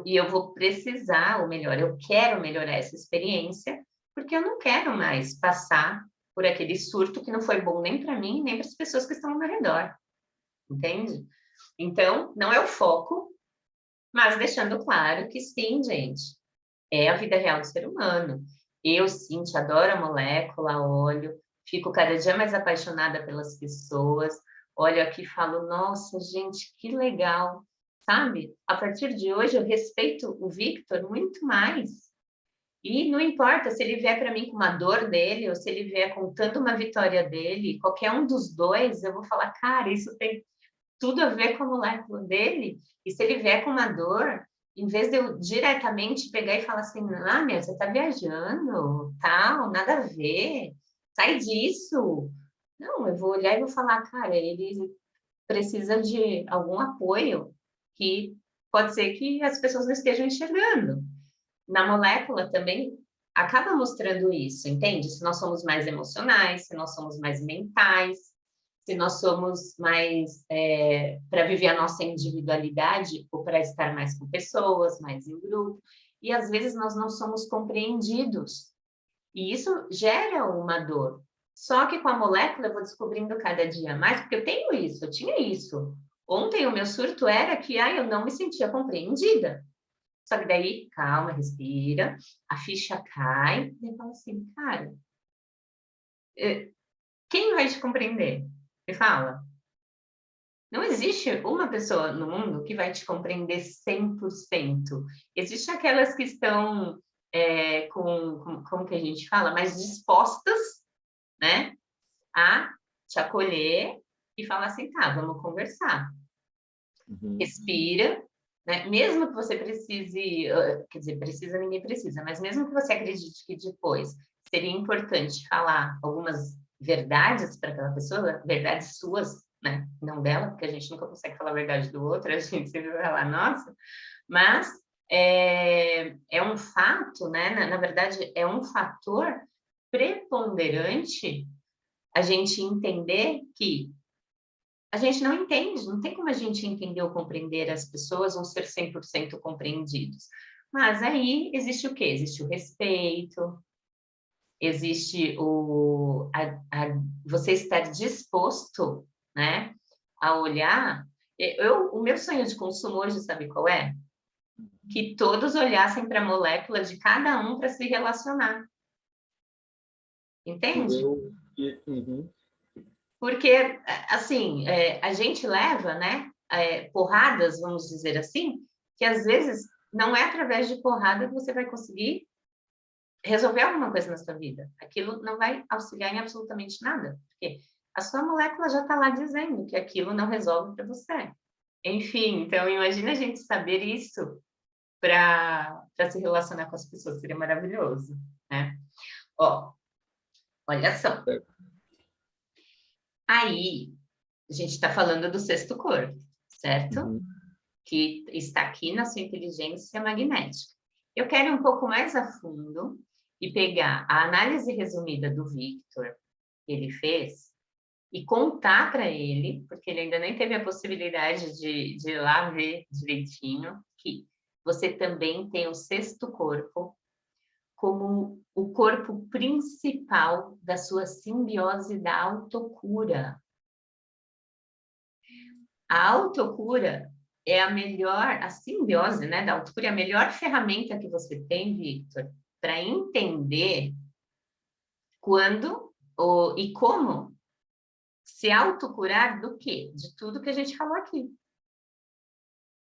e eu vou precisar, ou melhor, eu quero melhorar essa experiência, porque eu não quero mais passar por aquele surto que não foi bom nem para mim, nem para as pessoas que estão ao meu redor, entende? Então, não é o foco, mas deixando claro que sim, gente, é a vida real do ser humano. Eu, Cintia, adoro a molécula, olho, fico cada dia mais apaixonada pelas pessoas, olho aqui e falo, nossa, gente, que legal, sabe? A partir de hoje eu respeito o Victor muito mais. E não importa se ele vier para mim com uma dor dele ou se ele vier contando uma vitória dele, qualquer um dos dois, eu vou falar, cara, isso tem tudo a ver com a molécula dele. E se ele vier com uma dor, em vez de eu diretamente pegar e falar assim, ah, meu, você tá viajando, tal, nada a ver, sai disso. Não, eu vou olhar e vou falar, cara, ele precisa de algum apoio que pode ser que as pessoas não estejam enxergando. Na molécula também acaba mostrando isso, entende? Se nós somos mais emocionais, se nós somos mais mentais, se nós somos mais para viver a nossa individualidade ou para estar mais com pessoas, mais em grupo. E às vezes nós não somos compreendidos. E isso gera uma dor. Só que com a molécula eu vou descobrindo cada dia mais, porque eu tenho isso, eu tinha isso. Ontem o meu surto era que eu não me sentia compreendida. Só que daí, calma, respira, a ficha cai, e fala assim, cara, quem vai te compreender? Me fala. Não existe uma pessoa no mundo que vai te compreender 100%. Existem aquelas que estão como que a gente fala, mais dispostas, né, a te acolher e falar assim, tá, vamos conversar. Uhum. Respira, né? Mesmo que você precise, quer dizer, precisa, ninguém precisa, mas mesmo que você acredite que depois seria importante falar algumas verdades para aquela pessoa, verdades suas, né? Não dela, porque a gente nunca consegue falar a verdade do outro, a gente sempre vai falar, nossa, mas é um fato, né? Na verdade, é um fator preponderante a gente entender que a gente não entende, não tem como a gente entender ou compreender as pessoas ou ser 100% compreendidos. Mas aí existe o quê? Existe o respeito, existe você estar disposto, né, a olhar. O meu sonho de consumo hoje, sabe qual é? Que todos olhassem para a molécula de cada um para se relacionar. Entende? Uhum. Porque, assim, a gente leva, né, porradas, vamos dizer assim, que às vezes não é através de porrada que você vai conseguir resolver alguma coisa na sua vida. Aquilo não vai auxiliar em absolutamente nada, porque a sua molécula já está lá dizendo que aquilo não resolve para você. Enfim, então imagina a gente saber isso para se relacionar com as pessoas, seria maravilhoso, né? Ó, olha só. Aí, a gente está falando do sexto corpo, certo? Uhum. Que está aqui na sua inteligência magnética. Eu quero ir um pouco mais a fundo e pegar a análise resumida do Victor, que ele fez, e contar para ele, porque ele ainda nem teve a possibilidade de ir lá ver direitinho, que você também tem o sexto corpo como o corpo principal da sua simbiose da autocura. A autocura é a melhor, a simbiose, né, da autocura é a melhor ferramenta que você tem, Victor, para entender quando e como se autocurar do quê? De tudo que a gente falou aqui.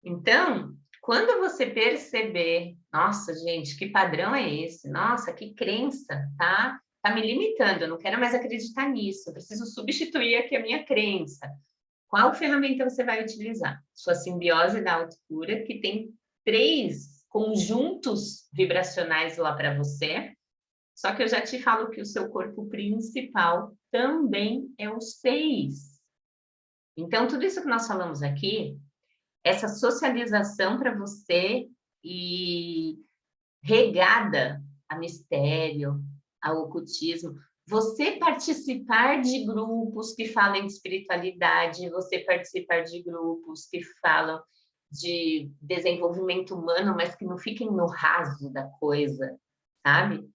Então, quando você perceber, nossa, gente, que padrão é esse? Nossa, que crença, tá? Tá me limitando, eu não quero mais acreditar nisso, eu preciso substituir aqui a minha crença. qual ferramenta você vai utilizar? Sua simbiose da autocura, que tem 3 conjuntos vibracionais lá para você, só que eu já te falo que o seu corpo principal também é o 6. Então, tudo isso que nós falamos aqui, essa socialização para você e regada a mistério, ao ocultismo, você participar de grupos que falam de espiritualidade, você participar de grupos que falam de desenvolvimento humano, mas que não fiquem no raso da coisa, sabe?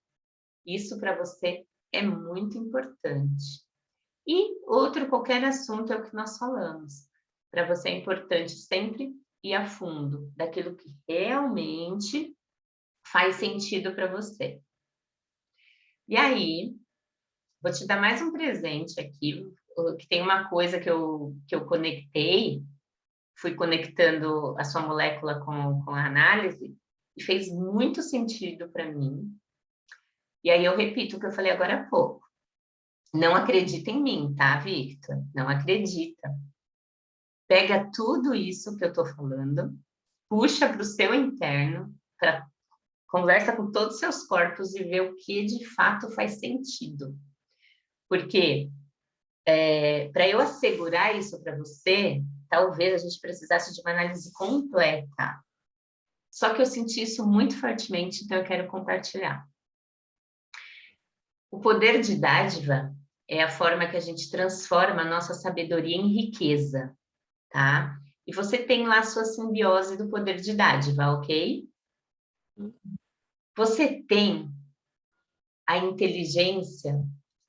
Isso para você é muito importante. E outro qualquer assunto é o que nós falamos. Para você é importante sempre ir a fundo daquilo que realmente faz sentido para você. E aí, vou te dar mais um presente aqui, que tem uma coisa que eu conectei, fui conectando a sua molécula com a análise, e fez muito sentido para mim. E aí eu repito o que eu falei agora há pouco. Não acredita em mim, tá, Victor? Não acredita. Pega tudo isso que eu estou falando, puxa para o seu interno, conversa com todos os seus corpos e vê o que de fato faz sentido. Porque para eu assegurar isso para você, talvez a gente precisasse de uma análise completa. Só que eu senti isso muito fortemente, então eu quero compartilhar. O poder de dádiva é a forma que a gente transforma a nossa sabedoria em riqueza, tá? E você tem lá a sua simbiose do poder de dádiva, ok? Você tem a inteligência,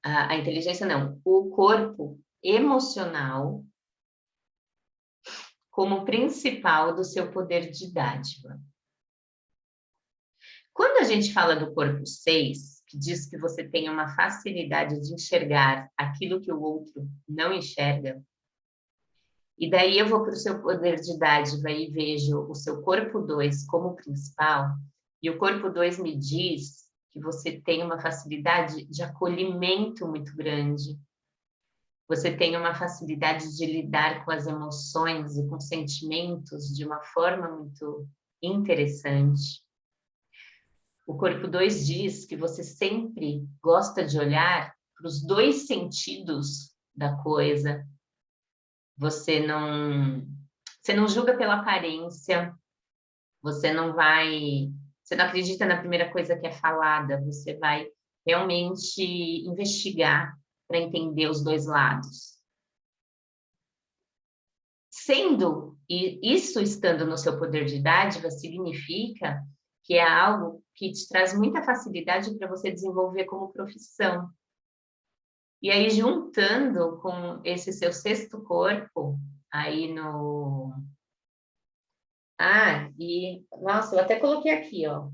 a inteligência não, o corpo emocional como principal do seu poder de dádiva. Quando a gente fala do corpo 6, que diz que você tem uma facilidade de enxergar aquilo que o outro não enxerga, e daí eu vou para o seu poder de dádiva e vejo o seu corpo 2 como principal, e o corpo 2 me diz que você tem uma facilidade de acolhimento muito grande, você tem uma facilidade de lidar com as emoções e com sentimentos de uma forma muito interessante. O corpo 2 diz que você sempre gosta de olhar para os 2 sentidos da coisa. Você não julga pela aparência, você não acredita na primeira coisa que é falada, você vai realmente investigar para entender os 2 lados. Isso estando no seu poder de dádiva, significa que é algo que te traz muita facilidade para você desenvolver como profissão. E aí, juntando com esse seu 6º corpo, aí no... Nossa, eu até coloquei aqui, ó.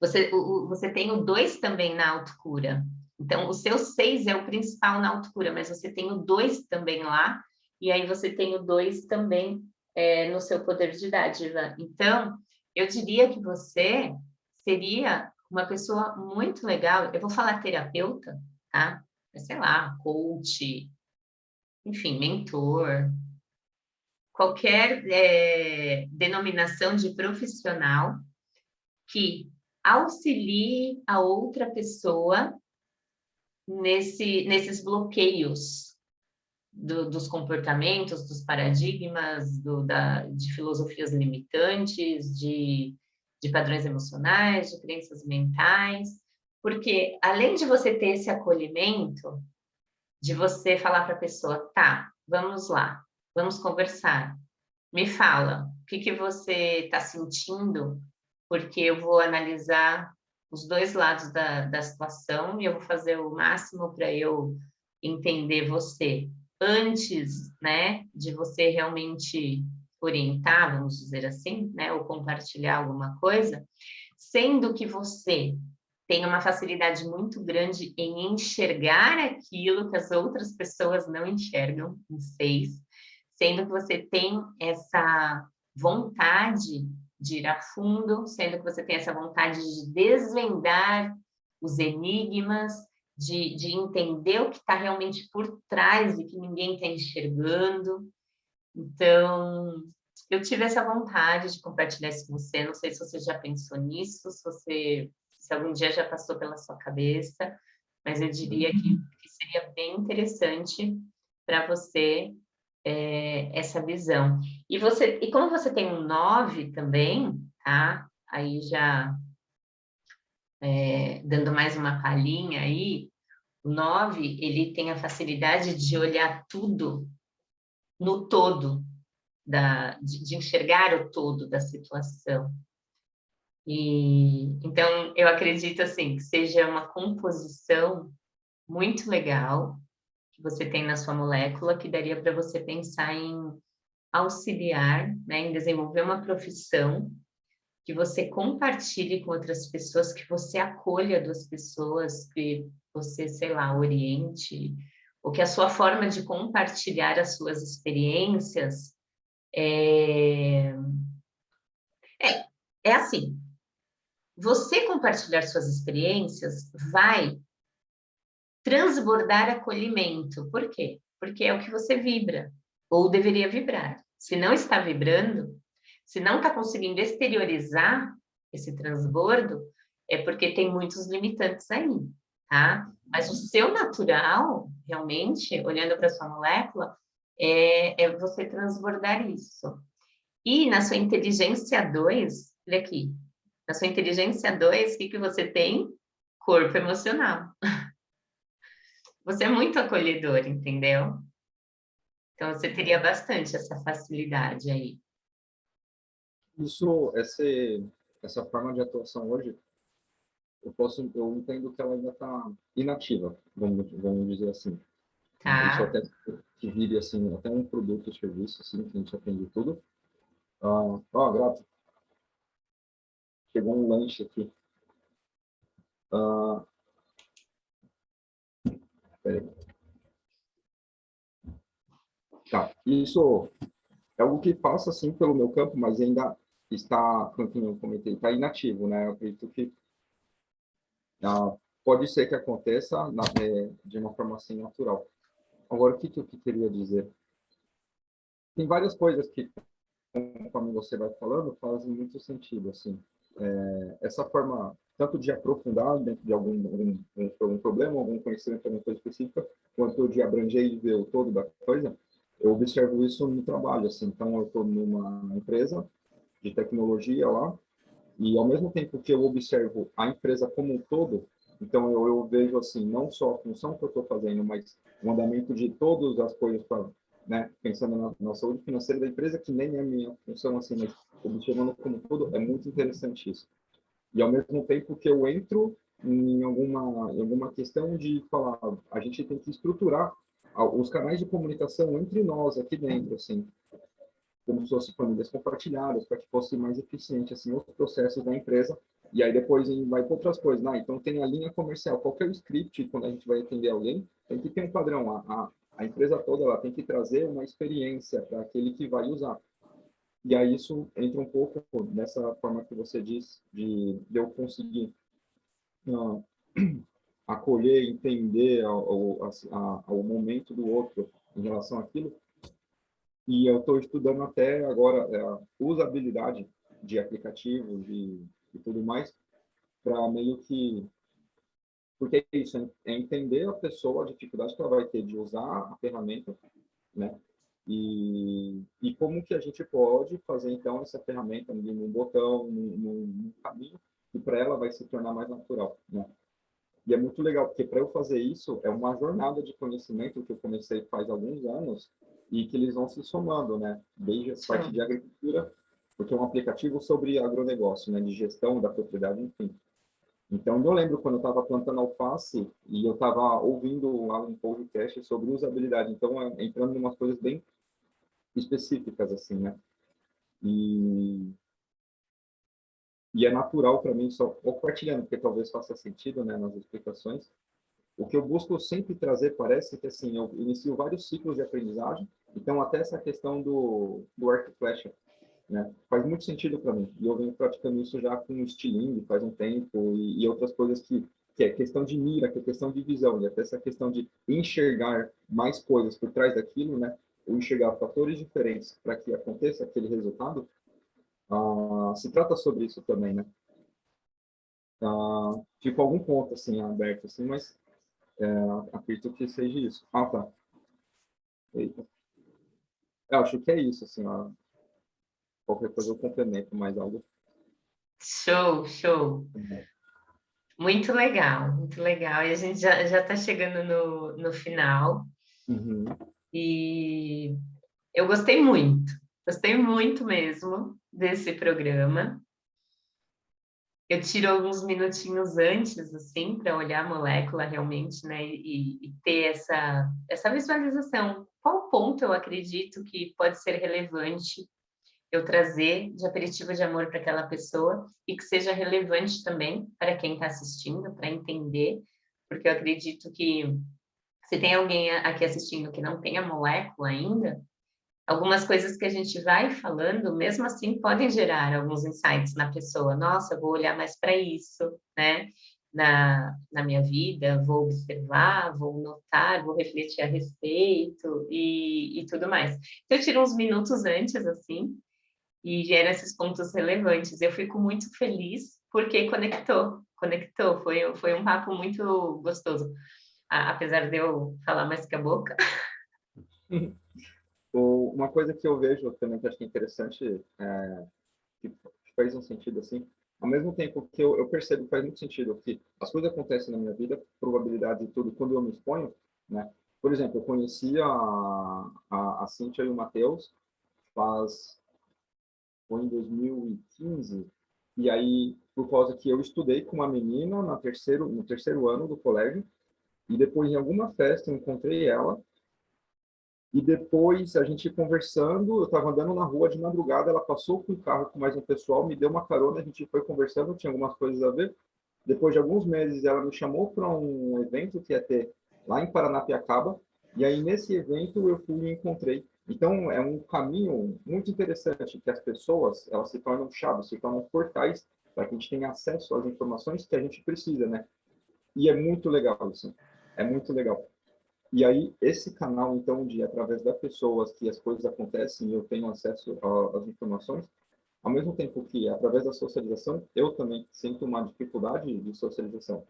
Você tem o 2 também na autocura. Então, o seu 6 é o principal na autocura, mas você tem o 2 também lá, e aí você tem o 2 também no seu poder de dádiva. Então, eu diria que você seria uma pessoa muito legal, eu vou falar terapeuta, tá? Sei lá, coach, enfim, mentor, qualquer denominação de profissional que auxilie a outra pessoa nesses bloqueios dos comportamentos, dos paradigmas, de filosofias limitantes, de padrões emocionais, de crenças mentais, porque além de você ter esse acolhimento, de você falar para a pessoa, tá, vamos lá, vamos conversar, me fala, o que você está sentindo, porque eu vou analisar os 2 lados da situação e eu vou fazer o máximo para eu entender você antes, né, de você realmente orientar, vamos dizer assim, né, ou compartilhar alguma coisa, sendo que você tem uma facilidade muito grande em enxergar aquilo que as outras pessoas não enxergam, em 6, sendo que você tem essa vontade de ir a fundo, sendo que você tem essa vontade de desvendar os enigmas de entender o que está realmente por trás e que ninguém está enxergando. Então, eu tive essa vontade de compartilhar isso com você. Não sei se você já pensou nisso, se algum dia já passou pela sua cabeça, mas eu diria que seria bem interessante para você essa visão. E como você tem um 9 também, tá? Aí já dando mais uma palhinha aí, o 9 ele tem a facilidade de olhar tudo no todo, de enxergar o todo da situação. E então eu acredito assim que seja uma composição muito legal que você tem na sua molécula, que daria para você pensar em auxiliar, né, em desenvolver uma profissão que você compartilhe com outras pessoas, que você acolha duas pessoas, que você, sei lá, oriente, ou que a sua forma de compartilhar as suas experiências é, é assim, você compartilhar suas experiências vai transbordar acolhimento. Por quê? Porque é o que você vibra, ou deveria vibrar. Se não está vibrando, se não está conseguindo exteriorizar esse transbordo, é porque tem muitos limitantes aí, tá? Mas o seu natural, realmente, olhando para a sua molécula, é você transbordar isso. E na sua inteligência 2, olha aqui, na sua inteligência 2, o que você tem? Corpo emocional. Você é muito acolhedor, entendeu? Então, você teria bastante essa facilidade aí. Isso, essa forma de atuação hoje, eu entendo que ela ainda está inativa, vamos dizer assim. Isso Tá? até que vire assim, até um produto ou serviço assim, que a gente atende tudo. Grato, chegou um lanche aqui. Ah, peraí. Tá, isso é algo que passa assim pelo meu campo, mas ainda está, como eu comentei, está inativo, né? Eu acredito que pode ser que aconteça de uma forma assim natural. Agora, o que eu queria dizer? Tem várias coisas que, conforme você vai falando, fazem muito sentido, assim. Essa forma, tanto de aprofundar dentro de algum problema, algum conhecimento, alguma coisa específica, quanto de abranger e ver o todo da coisa, eu observo isso no trabalho, assim. Então, eu estou numa empresa de tecnologia lá, e ao mesmo tempo que eu observo a empresa como um todo, então eu vejo assim, não só a função que eu estou fazendo, mas o andamento de todas as coisas para, né, pensando na saúde financeira da empresa, que nem é a minha função assim, mas observando como um todo, é muito interessante isso. E ao mesmo tempo que eu entro em alguma questão de falar, a gente tem que estruturar os canais de comunicação entre nós aqui dentro, assim, como se fossem famílias compartilhadas, para que fosse mais eficiente assim os processos da empresa. E aí depois vai para outras coisas. Então tem a linha comercial. Qualquer script, quando a gente vai atender alguém, tem que ter um padrão. A empresa toda ela tem que trazer uma experiência para aquele que vai usar. E aí isso entra um pouco nessa forma que você diz, de eu conseguir uh, acolher, entender ao momento do outro em relação àquilo. E eu estou estudando até agora a usabilidade de aplicativos e tudo mais, para meio que. Porque é isso, é entender a pessoa, a dificuldade que ela vai ter de usar a ferramenta, né? E como que a gente pode fazer, então, essa ferramenta num botão, num caminho, que para ela vai se tornar mais natural, né? E é muito legal, porque para eu fazer isso, é uma jornada de conhecimento que eu comecei faz alguns anos e que eles vão se somando, né? Desde a parte de Sim. agricultura, porque é um aplicativo sobre agronegócio, né? De gestão da propriedade, enfim. Então, eu lembro quando eu estava plantando alface e eu estava ouvindo lá um podcast sobre usabilidade. Então, entrando em umas coisas bem específicas, assim, né? E, e é natural para mim, só compartilhando, porque talvez faça sentido, né, nas explicações. O que eu busco sempre trazer, parece que assim, eu inicio vários ciclos de aprendizagem, então até essa questão do arco e flecha, né? Faz muito sentido para mim. E eu venho praticando isso já com o estilingue faz um tempo e outras coisas que que é questão de mira, que é questão de visão, e até essa questão de enxergar mais coisas por trás daquilo, né? Ou enxergar fatores diferentes para que aconteça aquele resultado, se trata sobre isso também, né? Fica algum ponto, assim, aberto, assim, mas acredito que seja isso. Ah, tá. Eita. Eu acho que é isso, assim, qualquer coisa eu complemento mais algo. Show, show. Muito legal, muito legal. E a gente já está chegando no final. Uhum. E eu gostei muito mesmo desse programa. Eu tiro alguns minutinhos antes, assim, para olhar a molécula realmente, né? E ter essa visualização. Qual ponto eu acredito que pode ser relevante eu trazer de aperitivo de amor para aquela pessoa e que seja relevante também para quem está assistindo, para entender, porque eu acredito que se tem alguém aqui assistindo que não tem a molécula ainda, algumas coisas que a gente vai falando, mesmo assim, podem gerar alguns insights na pessoa. Nossa, eu vou olhar mais para isso, né? Na minha vida, vou observar, vou notar, vou refletir a respeito e tudo mais. Então, eu tiro uns minutos antes, assim, e gera esses pontos relevantes. Eu fico muito feliz porque conectou. Foi um papo muito gostoso. Apesar de eu falar mais que a boca. Uma coisa que eu vejo também que acho que é interessante, que faz um sentido assim, ao mesmo tempo que eu percebo que faz muito sentido que as coisas acontecem na minha vida, probabilidade e tudo, quando eu me exponho, né? Por exemplo, eu conheci a Cíntia e o Matheus foi em 2015, e aí, por causa que eu estudei com uma menina no terceiro ano do colégio, e depois em alguma festa eu encontrei ela, e depois a gente conversando, eu estava andando na rua de madrugada, ela passou com o carro com mais um pessoal, me deu uma carona, a gente foi conversando, tinha algumas coisas a ver. Depois de alguns meses, ela me chamou para um evento que ia ter lá em Paranapiacaba, e aí nesse evento eu fui e encontrei. Então é um caminho muito interessante que as pessoas, elas se tornam chaves, se tornam portais para que a gente tenha acesso às informações que a gente precisa, né? E é muito legal isso. É muito legal. E aí, esse canal, então, de através das pessoas que as coisas acontecem e eu tenho acesso às informações, ao mesmo tempo que, através da socialização, eu também sinto uma dificuldade de socialização.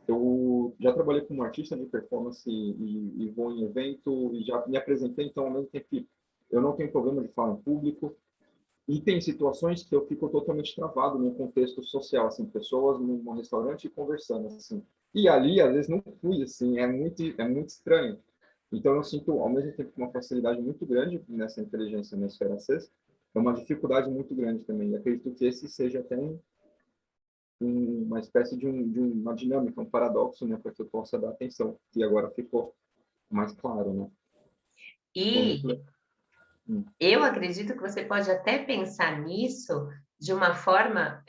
Eu já trabalhei como artista de performance e vou em evento e já me apresentei, então, ao mesmo tempo que eu não tenho problema de falar em público, e tem situações que eu fico totalmente travado no contexto social, assim, pessoas num restaurante conversando, assim. E ali, às vezes, não fui, assim, é muito estranho. Então, eu sinto, ao mesmo tempo, uma facilidade muito grande nessa inteligência na esfera C, é uma dificuldade muito grande também. E acredito que esse seja até uma espécie de uma dinâmica, um paradoxo, né, para que eu possa dar atenção, que agora ficou mais claro, né? Ficou muito E legal. Hum. eu acredito que você pode até pensar nisso de uma forma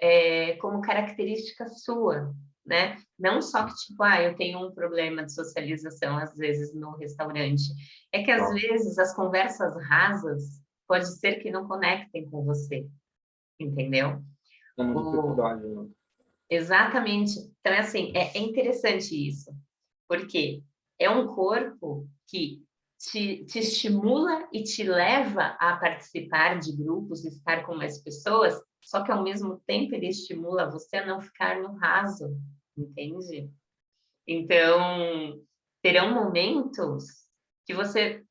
como característica sua, né? Não só que, tipo, eu tenho um problema de socialização, às vezes, no restaurante. É que, às Tá. vezes, as conversas rasas pode ser que não conectem com você, entendeu? É uma O, dificuldade, né? exatamente. Então, é assim, é interessante isso, porque é um corpo que te estimula e te leva a participar de grupos, estar com mais pessoas, só que ao mesmo tempo ele estimula você a não ficar no raso, entende? Então, terão momentos que você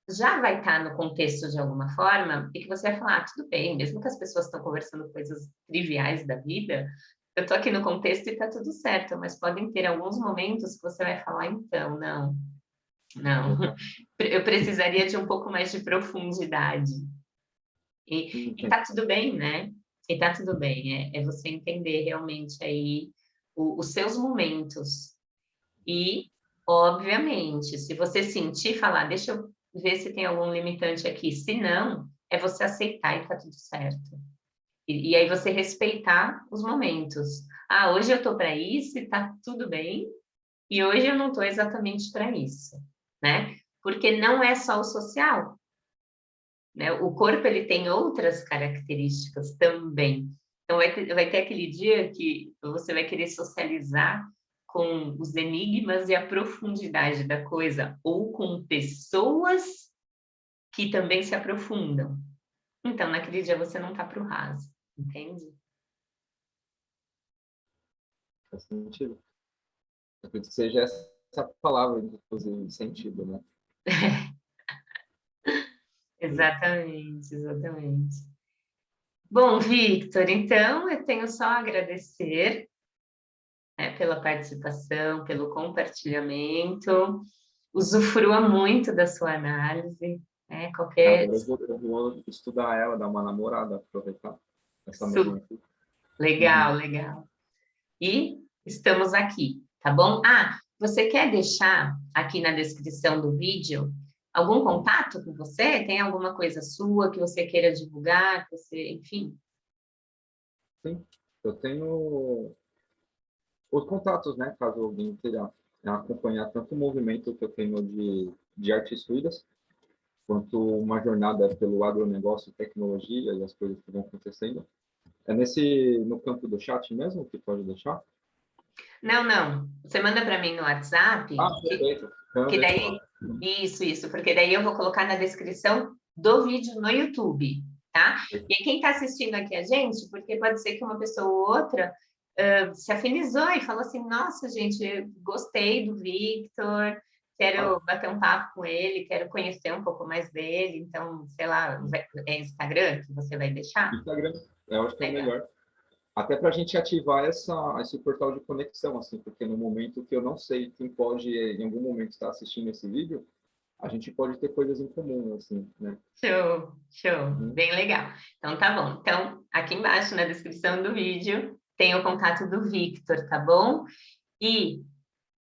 já vai estar no contexto de alguma forma e que você vai falar, tudo bem, mesmo que as pessoas estão conversando coisas triviais da vida, eu estou aqui no contexto e está tudo certo, mas podem ter alguns momentos que você vai falar, então, não, não, eu precisaria de um pouco mais de profundidade. E tá tudo bem, né? E tá tudo bem, é você entender realmente aí os seus momentos. E, obviamente, se você sentir, falar, deixa eu ver se tem algum limitante aqui. Se não, é você aceitar e tá tudo certo. E aí você respeitar os momentos. Hoje eu tô para isso e tá tudo bem. E hoje eu não tô exatamente para isso, né? Porque não é só o social, né? O corpo ele tem outras características também. Então vai ter aquele dia que você vai querer socializar com os enigmas e a profundidade da coisa, ou com pessoas que também se aprofundam. Então, naquele dia você não está para o raso, entende? Faz sentido. Eu acredito que seja essa palavra, inclusive, sentido, né? Exatamente, exatamente. Bom, Victor, então eu tenho só a agradecer, né, pela participação, pelo compartilhamento. Usufrua muito da sua análise, né? Qualquer Agora eu vou estudar ela, dar uma namorada, aproveitar essa manhã super aqui. legal, legal. E estamos aqui, tá bom? Ah, você quer deixar aqui na descrição do vídeo algum contato com você? Tem alguma coisa sua que você queira divulgar, que você, enfim? Sim, eu tenho os contatos, né? Caso alguém queira acompanhar tanto o movimento que eu tenho de artes fluidas, quanto uma jornada pelo agronegócio, tecnologia e as coisas que vão acontecendo. É no campo do chat mesmo que pode deixar? Não, não. Você manda para mim no WhatsApp, Ah, perfeito. Então eu que deixo daí. lá. Isso, porque daí eu vou colocar na descrição do vídeo no YouTube, tá? E aí, quem está assistindo aqui a gente, porque pode ser que uma pessoa ou outra se afinizou e falou assim: nossa, gente, eu gostei do Victor, Ah, quero bater um papo com ele, quero conhecer um pouco mais dele. Então, sei lá, é Instagram que você vai deixar? Instagram, eu acho que é o Legal. melhor. Até para a gente ativar esse portal de conexão, assim, porque no momento que eu não sei quem pode, em algum momento, estar assistindo esse vídeo, a gente pode ter coisas em comum, assim, né? Show, show, Uhum. bem legal. Então tá bom. Então, aqui embaixo na descrição do vídeo tem o contato do Victor, tá bom? E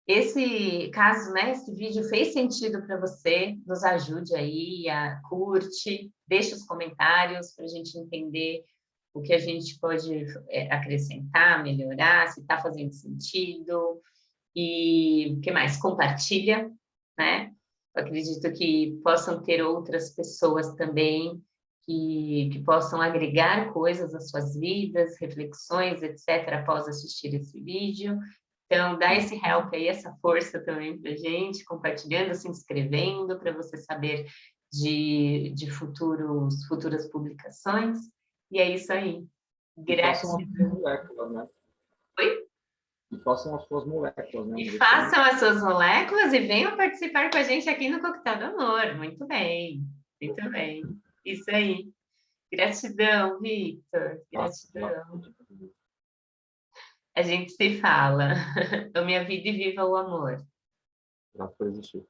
esse caso, né, esse vídeo fez sentido para você, nos ajude aí, curte, deixe os comentários para a gente entender o que a gente pode acrescentar, melhorar, se está fazendo sentido. E o que mais? Compartilha, né? Eu acredito que possam ter outras pessoas também que possam agregar coisas às suas vidas, reflexões, etc., após assistir esse vídeo. Então, dá esse help aí, essa força também para a gente, compartilhando, se inscrevendo, para você saber de futuras publicações. E é isso aí. E façam as suas Gratidão. moléculas, né? Oi? E façam as suas moléculas, né? E Um ritual. façam as suas moléculas e venham participar com a gente aqui no Coquetel do Amor. Muito bem, muito bem. Isso aí. Gratidão, Victor. Tá? Gratidão. A gente se fala. A minha vida e viva o amor. Grato por existir.